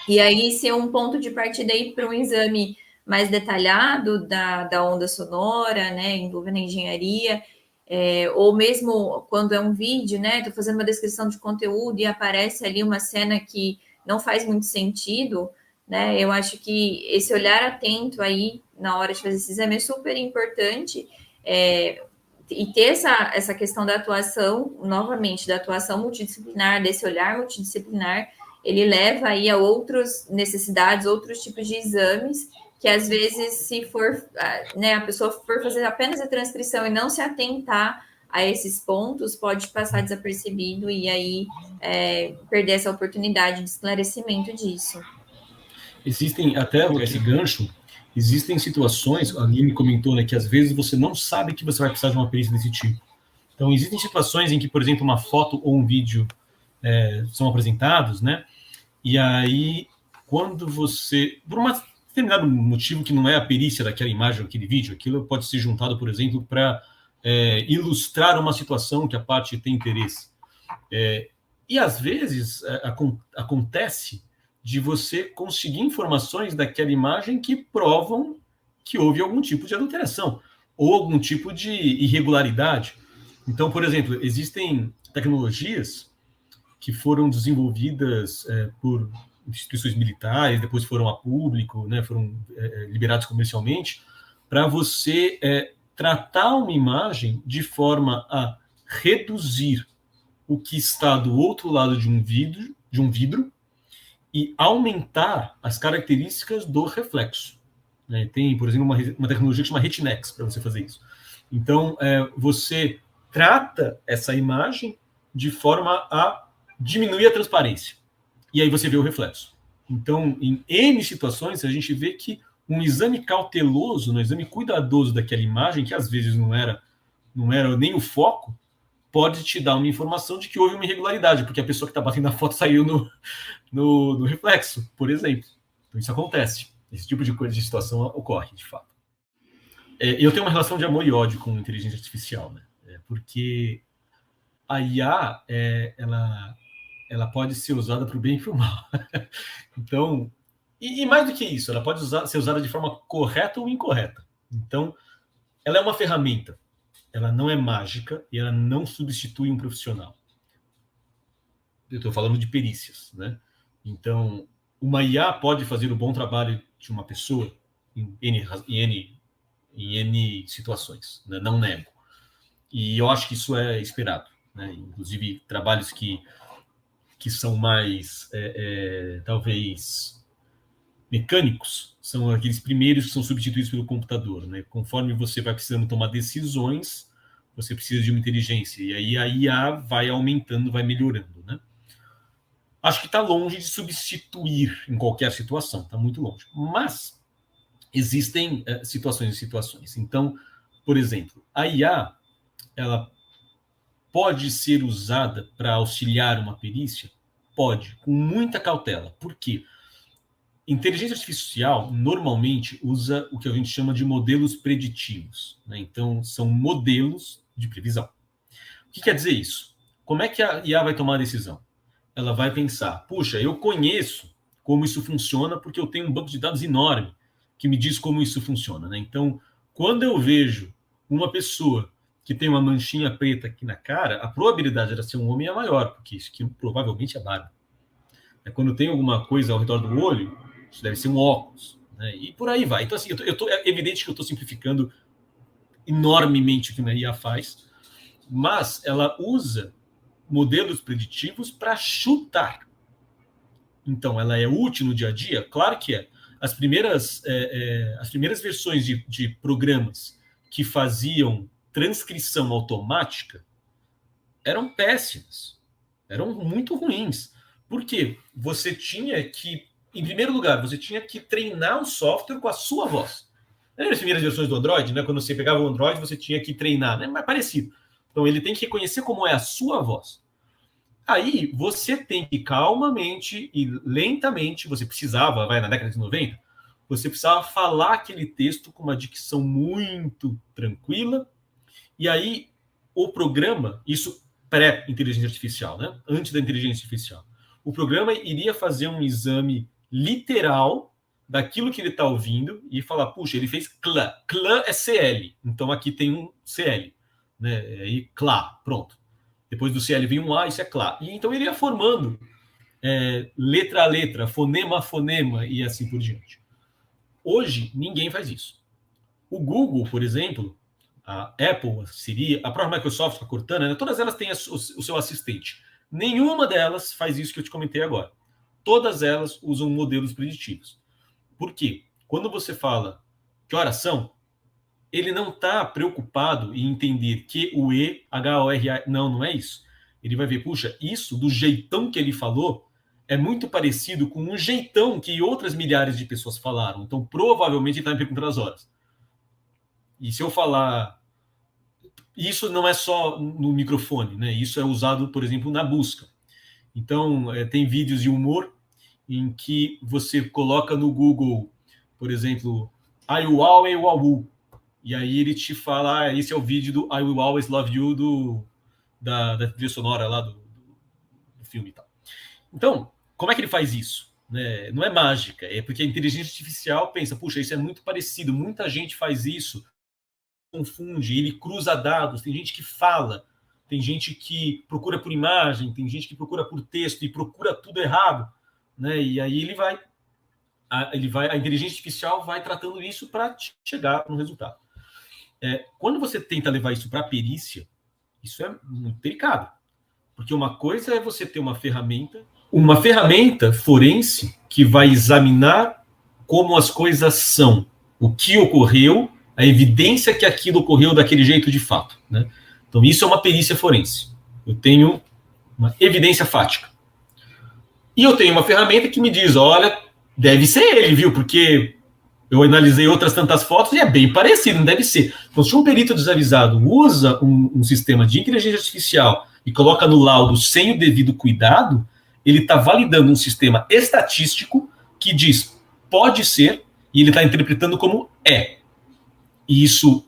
e aí ser um ponto de partida aí para um exame mais detalhado da onda sonora, né, envolvendo a engenharia, ou mesmo quando é um vídeo, né, estou fazendo uma descrição de conteúdo e aparece ali uma cena que não faz muito sentido, né, eu acho que esse olhar atento aí na hora de fazer esse exame é super importante, e ter essa questão da atuação, novamente, da atuação multidisciplinar, desse olhar multidisciplinar, ele leva aí a outras necessidades, outros tipos de exames, que às vezes, se for, né, a pessoa for fazer apenas a transcrição e não se atentar a esses pontos, pode passar desapercebido e aí perder essa oportunidade de esclarecimento disso. Existem, até esse gancho, existem situações, a Aline comentou, né, que às vezes você não sabe que você vai precisar de uma perícia desse tipo. Então, existem situações em que, por exemplo, uma foto ou um vídeo são apresentados, né, e aí, quando você, por um determinado motivo que não é a perícia daquela imagem, daquele vídeo, aquilo pode ser juntado, por exemplo, para ilustrar uma situação que a parte tem interesse. E, às vezes, acontece de você conseguir informações daquela imagem que provam que houve algum tipo de adulteração ou algum tipo de irregularidade. Então, por exemplo, existem tecnologias que foram desenvolvidas por instituições militares, depois foram a público, né, foram liberados comercialmente, para você tratar uma imagem de forma a reduzir o que está do outro lado de um vidro e aumentar as características do reflexo. Tem, por exemplo, uma tecnologia que chama Retinex para você fazer isso. Então, você trata essa imagem de forma a diminuir a transparência. E aí você vê o reflexo. Então, em N situações, a gente vê que um exame cauteloso, um exame cuidadoso daquela imagem, que às vezes não era nem o foco, pode te dar uma informação de que houve uma irregularidade, porque a pessoa que está batendo a foto saiu no reflexo, por exemplo. Então, isso acontece. Esse tipo de situação ocorre, de fato. Eu tenho uma relação de amor e ódio com inteligência artificial, né? Porque a IA, ela pode ser usada para o bem e para o mal. Então, e mais do que isso, ela pode ser usada de forma correta ou incorreta. Então, ela é uma ferramenta. Ela não é mágica e ela não substitui um profissional. Eu estou falando de perícias, né? Então, uma IA pode fazer o bom trabalho de uma pessoa em N situações, né? Não nego. E eu acho que isso é esperado, né? Inclusive, trabalhos que são mais, talvez, mecânicos, são aqueles primeiros que são substituídos pelo computador, né? Conforme você vai precisando tomar decisões, você precisa de uma inteligência, e aí a IA vai aumentando, vai melhorando, né? Acho que está longe de substituir em qualquer situação, está muito longe. Mas existem situações e situações. Então, por exemplo, a IA, ela pode ser usada para auxiliar uma perícia? Pode, com muita cautela. Por quê? Inteligência artificial normalmente usa o que a gente chama de modelos preditivos, né? Então, são modelos de previsão. O que quer dizer isso? Como é que a IA vai tomar a decisão? Ela vai pensar, puxa, eu conheço como isso funciona porque eu tenho um banco de dados enorme que me diz como isso funciona, né? Então, quando eu vejo uma pessoa que tem uma manchinha preta aqui na cara, a probabilidade de ela ser um homem é maior, porque isso aqui provavelmente é barba. Quando tem alguma coisa ao redor do olho, isso deve ser um óculos. né? E por aí vai. Então, assim, é evidente que eu estou simplificando enormemente o que a IA faz, mas ela usa modelos preditivos para chutar. Então, ela é útil no dia a dia? Claro que é. As primeiras versões de programas que faziam transcrição automática eram péssimas, eram muito ruins. Por quê? Você tinha que, em primeiro lugar, você tinha que treinar o software com a sua voz. Lembra as primeiras versões do Android, né? Quando você pegava o Android, você tinha que treinar, né? Mas parecido. Então, ele tem que reconhecer como é a sua voz. Aí, você tem que calmamente e lentamente, você precisava, na década de 90, você precisava falar aquele texto com uma dicção muito tranquila, e aí o programa, isso pré-inteligência artificial, né? Antes da inteligência artificial, o programa iria fazer um exame literal daquilo que ele está ouvindo e falar, puxa, ele fez CLA. CLA é CL, então aqui tem um CL, né? Aí CLA, pronto. Depois do CL vem um A, isso é CLA. E então ele ia formando letra a letra, fonema a fonema e assim por diante. Hoje, ninguém faz isso. O Google, por exemplo, a Apple, a Siri, a própria Microsoft, a Cortana, né, todas elas têm o seu assistente. Nenhuma delas faz isso que eu te comentei agora. Todas elas usam modelos preditivos. Por quê? Quando você fala que horas são, ele não está preocupado em entender que o E, H-O-R-A... Não é isso. Ele vai ver, puxa, isso, do jeitão que ele falou, é muito parecido com um jeitão que outras milhares de pessoas falaram. Então, provavelmente, ele está me perguntando as horas. E se eu falar... Isso não é só no microfone, né? Isso é usado, por exemplo, na busca. Então, tem vídeos de humor em que você coloca no Google, por exemplo, I will always love you. E aí ele te fala, esse é o vídeo do I Will Always Love You da trilha sonora lá do filme e tal. Então, como é que ele faz isso? Né? Não é mágica, é porque a inteligência artificial pensa, puxa, isso é muito parecido, muita gente faz isso, confunde, ele cruza dados, tem gente que fala, tem gente que procura por imagem, tem gente que procura por texto e procura tudo errado, né? E aí a inteligência artificial vai tratando isso para chegar no resultado. Quando você tenta levar isso para a perícia, isso é muito delicado, porque uma coisa é você ter uma ferramenta forense que vai examinar como as coisas são, o que ocorreu, a evidência que aquilo ocorreu daquele jeito de fato, né? Então isso é uma perícia forense. Eu tenho uma evidência fática. E eu tenho uma ferramenta que me diz, olha, deve ser ele, viu? Porque eu analisei outras tantas fotos e é bem parecido, não deve ser. Então, se um perito desavisado usa um sistema de inteligência artificial e coloca no laudo sem o devido cuidado, ele está validando um sistema estatístico que diz pode ser e ele está interpretando como é. E isso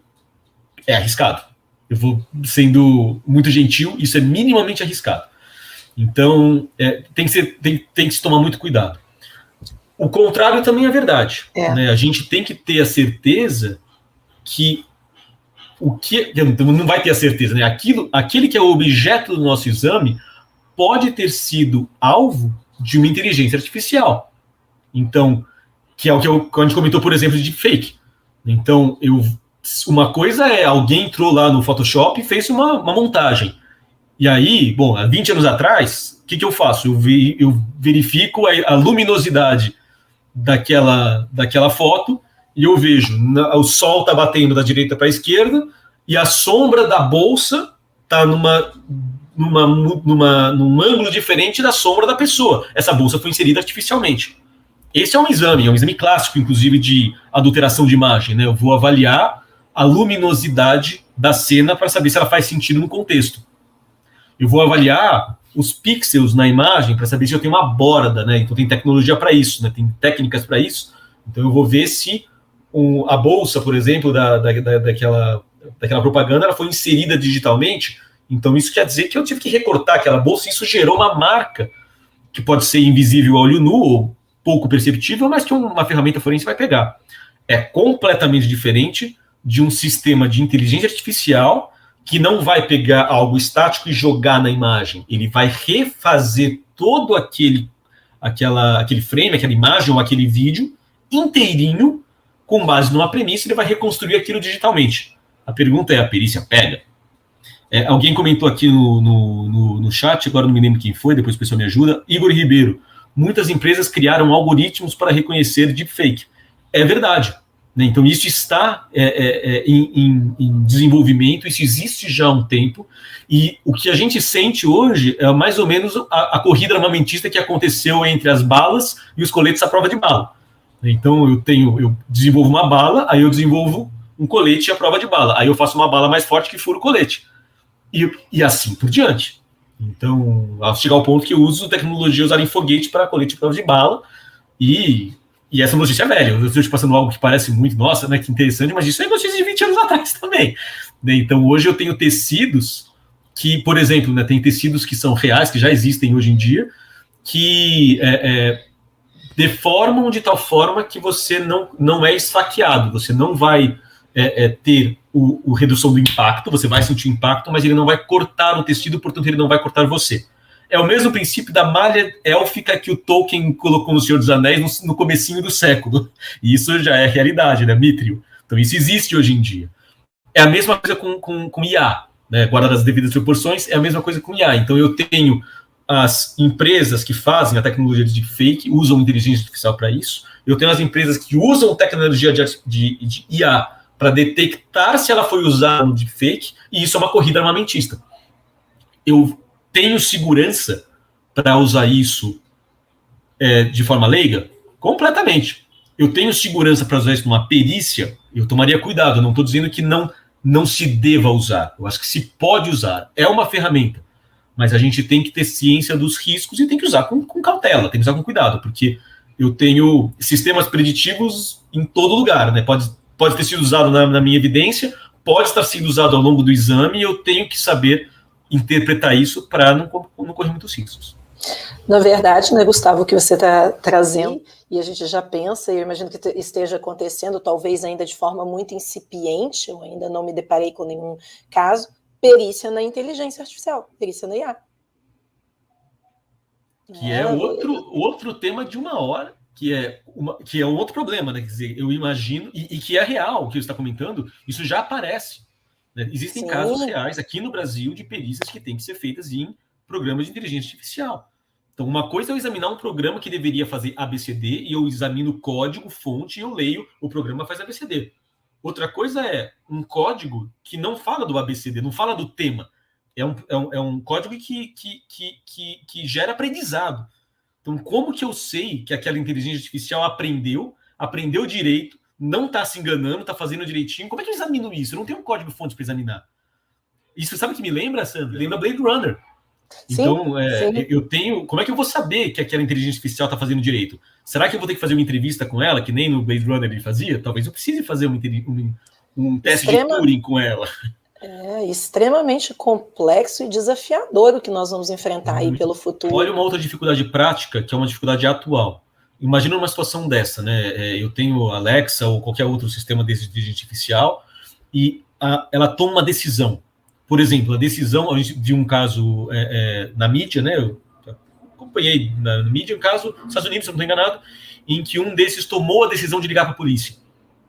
é arriscado. Eu vou sendo muito gentil, isso é minimamente arriscado. Então, tem que se tomar muito cuidado. O contrário também é verdade. Né? A gente tem que ter a certeza que não vai ter a certeza, né? Aquele que é o objeto do nosso exame pode ter sido alvo de uma inteligência artificial. Então, que é o que a gente comentou, por exemplo, de deepfake. Então, uma coisa é alguém entrou lá no Photoshop e fez uma montagem. E aí, bom, há 20 anos atrás, o que eu faço? Eu verifico a luminosidade daquela foto e eu vejo o sol está batendo da direita para a esquerda e a sombra da bolsa está num ângulo diferente da sombra da pessoa. Essa bolsa foi inserida artificialmente. Esse é um exame clássico, inclusive, de adulteração de imagem, né? Eu vou avaliar a luminosidade da cena para saber se ela faz sentido no contexto. Eu vou avaliar os pixels na imagem para saber se eu tenho uma borda, né? Então tem tecnologia para isso, né? Tem técnicas para isso. Então eu vou ver se a bolsa, por exemplo, daquela propaganda, ela foi inserida digitalmente. Então isso quer dizer que eu tive que recortar aquela bolsa e isso gerou uma marca que pode ser invisível a olho nu ou pouco perceptível, mas que uma ferramenta forense vai pegar. É completamente diferente de um sistema de inteligência artificial que não vai pegar algo estático e jogar na imagem. Ele vai refazer todo aquele frame, aquela imagem ou aquele vídeo inteirinho, com base numa premissa, ele vai reconstruir aquilo digitalmente. A pergunta é, a perícia pega? Alguém comentou aqui no chat, agora não me lembro quem foi, depois o pessoal me ajuda, Igor Ribeiro. Muitas empresas criaram algoritmos para reconhecer deepfake. É verdade. Né? Então, isso está em desenvolvimento, isso existe já há um tempo, e o que a gente sente hoje é mais ou menos a corrida armamentista que aconteceu entre as balas e os coletes à prova de bala. Então, eu desenvolvo uma bala, aí eu desenvolvo um colete à prova de bala, aí eu faço uma bala mais forte que fura o colete. E assim por diante. Então, ao chegar ao ponto que eu uso tecnologia usada em foguete para colete à prova de bala, e essa notícia é velha. Eu estou te passando algo que parece muito, nossa, né, que interessante, mas isso é notícia de 20 anos atrás também. Então, hoje eu tenho tecidos que, por exemplo, né, tem tecidos que são reais, que já existem hoje em dia, que deformam de tal forma que você não é esfaqueado, você não vai ter o redução do impacto, você vai sentir o impacto, mas ele não vai cortar o tecido, portanto ele não vai cortar você. É o mesmo princípio da malha élfica que o Tolkien colocou no Senhor dos Anéis no comecinho do século. E isso já é realidade, né, Mithril? Então isso existe hoje em dia. É a mesma coisa com IA, né? Guardadas as devidas proporções, é a mesma coisa com IA. Então eu tenho as empresas que fazem a tecnologia de deepfake, usam inteligência artificial para isso. Eu tenho as empresas que usam tecnologia de IA para detectar se ela foi usada no deepfake, e isso é uma corrida armamentista. Eu tenho segurança para usar isso de forma leiga? Completamente. Eu tenho segurança para usar isso numa perícia? Eu tomaria cuidado, eu não estou dizendo que não se deva usar. Eu acho que se pode usar. É uma ferramenta. Mas a gente tem que ter ciência dos riscos e tem que usar com cautela, tem que usar com cuidado, porque eu tenho sistemas preditivos em todo lugar, né? Pode ter sido usado na minha evidência, pode estar sendo usado ao longo do exame, e eu tenho que saber interpretar isso para não correr muitos riscos. Na verdade, né, Gustavo, o que você está trazendo, e a gente já pensa, e eu imagino que esteja acontecendo, talvez ainda de forma muito incipiente, eu ainda não me deparei com nenhum caso, perícia na inteligência artificial, perícia na IA. Que é outro tema de uma hora, que é um outro problema, né? Quer dizer, eu imagino, e que é real, o que você está comentando, isso já aparece. Né? Existem casos reais aqui no Brasil de perícias que têm que ser feitas em programas de inteligência artificial. Então, uma coisa é eu examinar um programa que deveria fazer ABCD, e eu examino o código, fonte, e eu leio, o programa faz ABCD. Outra coisa é um código que não fala do ABCD, não fala do tema. É um código que gera aprendizado. Então, como que eu sei que aquela inteligência artificial aprendeu direito, não está se enganando, está fazendo direitinho? Como é que eu examino isso? Eu não tenho um código-fonte para examinar. Isso sabe o que me lembra, Sandra? Lembra Blade Runner. Então, sim. Eu tenho... Como é que eu vou saber que aquela inteligência artificial está fazendo direito? Será que eu vou ter que fazer uma entrevista com ela, que nem no Blade Runner ele fazia? Talvez eu precise fazer um teste de Turing com ela. É extremamente complexo e desafiador o que nós vamos enfrentar aí pelo futuro. Olha uma outra dificuldade prática, que é uma dificuldade atual. Imagina uma situação dessa, né? Eu tenho Alexa ou qualquer outro sistema de inteligência artificial e ela toma uma decisão. Por exemplo, a decisão, a gente viu um caso na mídia, né? Eu acompanhei na mídia um caso nos Estados Unidos, se eu não estou enganado, em que um desses tomou a decisão de ligar para a polícia,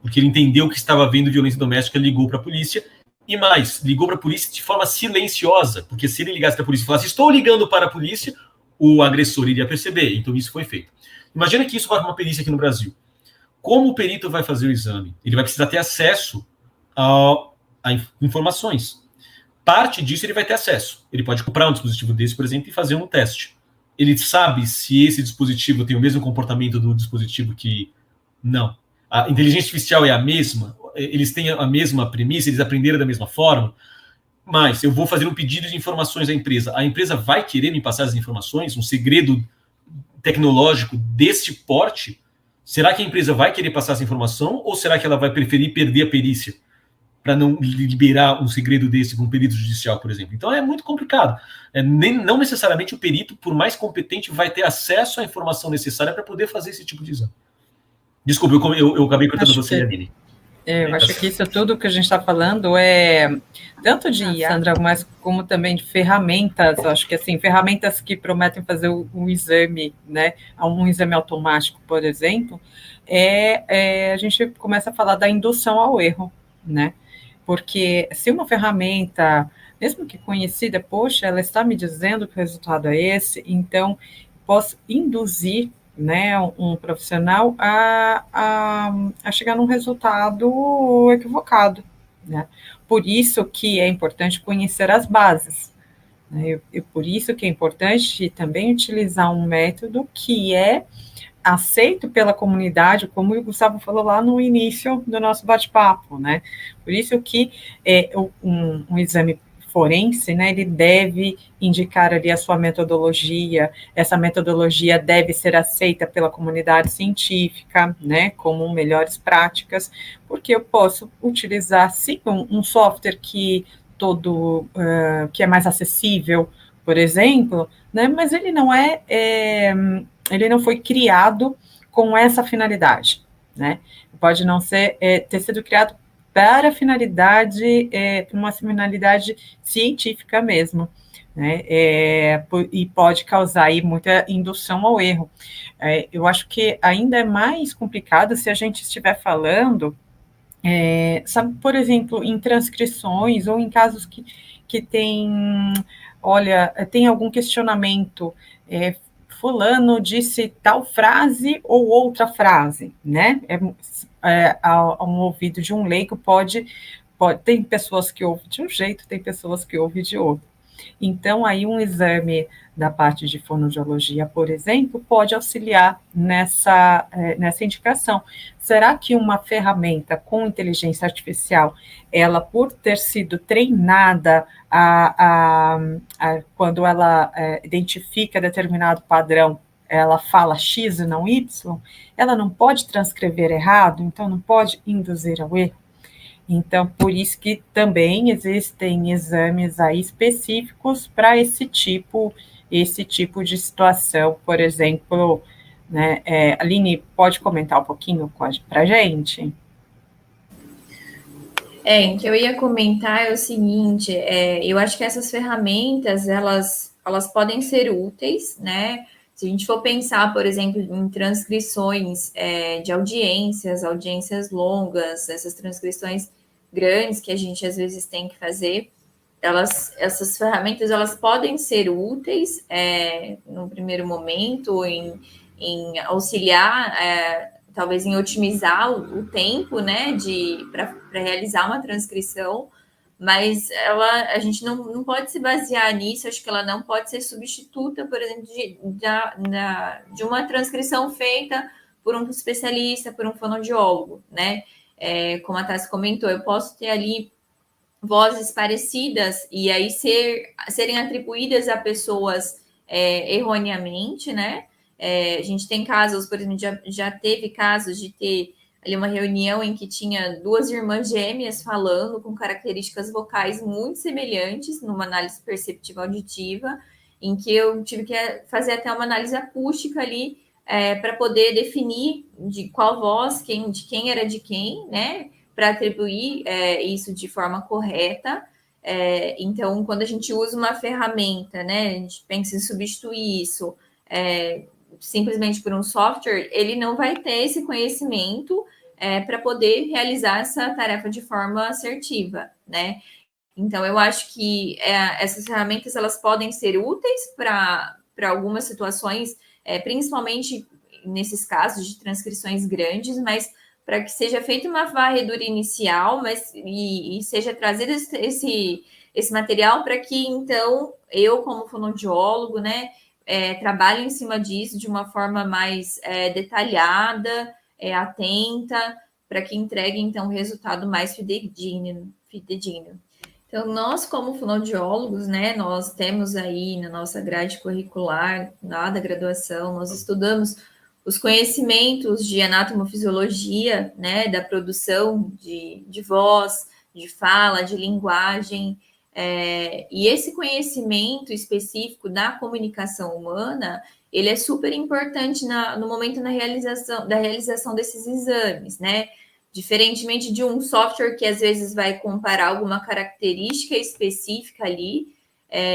porque ele entendeu que estava havendo violência doméstica, ligou para a polícia. E mais, ligou para a polícia de forma silenciosa, porque se ele ligasse para a polícia e falasse, estou ligando para a polícia, o agressor iria perceber. Então isso foi feito. Imagina que isso vai para uma perícia aqui no Brasil. Como o perito vai fazer o exame? Ele vai precisar ter acesso a informações. Parte disso ele vai ter acesso. Ele pode comprar um dispositivo desse, por exemplo, e fazer um teste. Ele sabe se esse dispositivo tem o mesmo comportamento do dispositivo que... Não. A inteligência artificial é a mesma? Eles têm a mesma premissa, eles aprenderam da mesma forma, mas eu vou fazer um pedido de informações à empresa. A empresa vai querer me passar as informações, um segredo tecnológico desse porte? Será que a empresa vai querer passar essa informação ou será que ela vai preferir perder a perícia para não liberar um segredo desse com um perito judicial, por exemplo? Então é muito complicado. Não necessariamente o perito, por mais competente, vai ter acesso à informação necessária para poder fazer esse tipo de exame. Desculpa, eu acabei cortando você, Aline. Eu acho que isso tudo que a gente está falando é tanto de IA, Sandra, mas como também de ferramentas. Acho que assim, ferramentas que prometem fazer um exame, né? Um exame automático, por exemplo, a gente começa a falar da indução ao erro, né? Porque se uma ferramenta, mesmo que conhecida, poxa, ela está me dizendo que o resultado é esse, então posso induzir, né, um profissional a chegar num resultado equivocado, né? Por isso que é importante conhecer as bases, né? E por isso que é importante também utilizar um método que é aceito pela comunidade, como o Gustavo falou lá no início do nosso bate-papo, né? Por isso que um exame forense, né, ele deve indicar ali a sua metodologia, essa metodologia deve ser aceita pela comunidade científica, né, como melhores práticas, porque eu posso utilizar, sim, um software que que é mais acessível, por exemplo, né, mas ele ele não foi criado com essa finalidade, né? Pode não ter sido criado para a finalidade, uma finalidade científica mesmo, né? E pode causar aí muita indução ao erro. Eu acho que ainda é mais complicado se a gente estiver falando, sabe, por exemplo, em transcrições ou em casos que tem algum questionamento, fulano disse tal frase ou outra frase, né? Ao ouvido de um leigo tem pessoas que ouvem de um jeito, tem pessoas que ouvem de outro. Então, aí um exame da parte de fonoaudiologia, por exemplo, pode auxiliar nessa indicação. Será que uma ferramenta com inteligência artificial, ela, por ter sido treinada quando ela identifica determinado padrão, ela fala X e não Y, ela não pode transcrever errado, então não pode induzir ao erro? Então, por isso que também existem exames aí específicos para esse tipo de situação, por exemplo, né? Aline, pode comentar um pouquinho para a gente? O que eu ia comentar é o seguinte, eu acho que essas ferramentas, elas podem ser úteis, né? Se a gente for pensar, por exemplo, em transcrições de audiências longas, essas transcrições grandes que a gente às vezes tem que fazer, essas ferramentas elas podem ser úteis no primeiro momento em auxiliar, talvez em otimizar o tempo, né, para realizar uma transcrição, mas a gente não pode se basear nisso. Acho que ela não pode ser substituta, por exemplo, de uma transcrição feita por um especialista, por um fonoaudiólogo, né? Como a Tassi comentou, eu posso ter ali vozes parecidas e aí serem atribuídas a pessoas erroneamente, né? A gente tem casos, por exemplo, já teve casos de ter ali uma reunião em que tinha duas irmãs gêmeas falando com características vocais muito semelhantes numa análise perceptiva auditiva, em que eu tive que fazer até uma análise acústica ali para poder definir de qual voz, de quem era de quem, né? Para atribuir isso de forma correta. Então, quando a gente usa uma ferramenta, né, a gente pensa em substituir isso simplesmente por um software, ele não vai ter esse conhecimento para poder realizar essa tarefa de forma assertiva, né? Então, eu acho que essas ferramentas elas podem ser úteis para algumas situações, principalmente nesses casos de transcrições grandes, mas para que seja feita uma varredura inicial, e seja trazido esse material para que, então, eu, como fonoaudiólogo, né, trabalhe em cima disso de uma forma mais detalhada, atenta, para que entregue, então, um resultado mais fidedigno. Então, nós, como fonoaudiólogos, né, nós temos aí na nossa grade curricular, lá da graduação, nós estudamos os conhecimentos de anatomofisiologia, né, da produção de voz, de fala, de linguagem, e esse conhecimento específico da comunicação humana, ele é super importante no momento da realização desses exames, né? Diferentemente de um software que às vezes vai comparar alguma característica específica ali,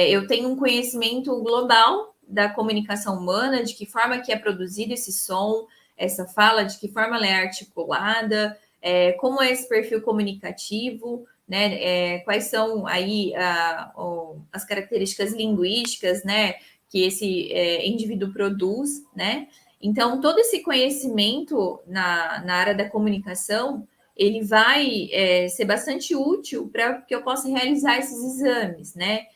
eu tenho um conhecimento global da comunicação humana, de que forma que é produzido esse som, essa fala, de que forma ela é articulada, como é esse perfil comunicativo, né? Quais são aí as características linguísticas, né, que esse indivíduo produz, né? Então, todo esse conhecimento na área da comunicação, ele vai ser bastante útil para que eu possa realizar esses exames, né?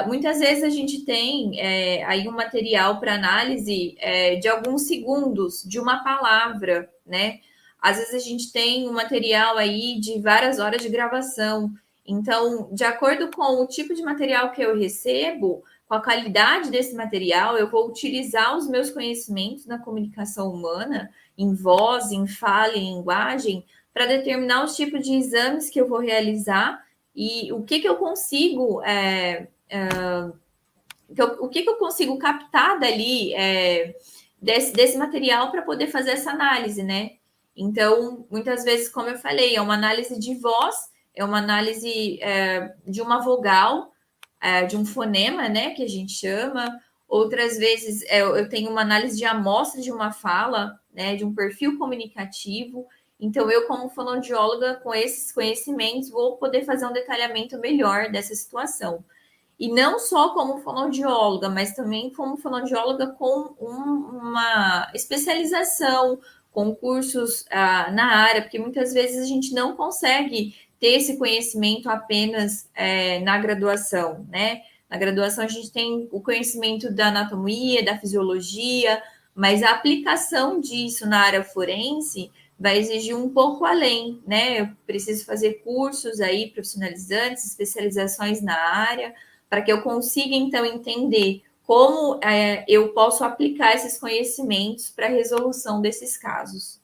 Muitas vezes a gente tem aí um material para análise de alguns segundos de uma palavra, né? Às vezes a gente tem um material aí de várias horas de gravação. Então, de acordo com o tipo de material que eu recebo, com a qualidade desse material, eu vou utilizar os meus conhecimentos na comunicação humana, em voz, em fala, em linguagem, para determinar os tipos de exames que eu vou realizar e o que eu consigo o que eu consigo captar dali desse material para poder fazer essa análise, né? Então, muitas vezes, como eu falei, é uma análise de voz, é uma análise de uma vogal, de um fonema, né, que a gente chama. Outras vezes eu tenho uma análise de amostra de uma fala, né, de um perfil comunicativo. Então, eu, como fonoaudióloga, com esses conhecimentos, vou poder fazer um detalhamento melhor dessa situação. E não só como fonoaudióloga, mas também como fonoaudióloga com uma especialização, com cursos na área, porque muitas vezes a gente não consegue ter esse conhecimento apenas na graduação, né? Na graduação a gente tem o conhecimento da anatomia, da fisiologia, mas a aplicação disso na área forense vai exigir um pouco além, né? Eu preciso fazer cursos aí profissionalizantes, especializações na área, para que eu consiga, então, entender como eu posso aplicar esses conhecimentos para a resolução desses casos.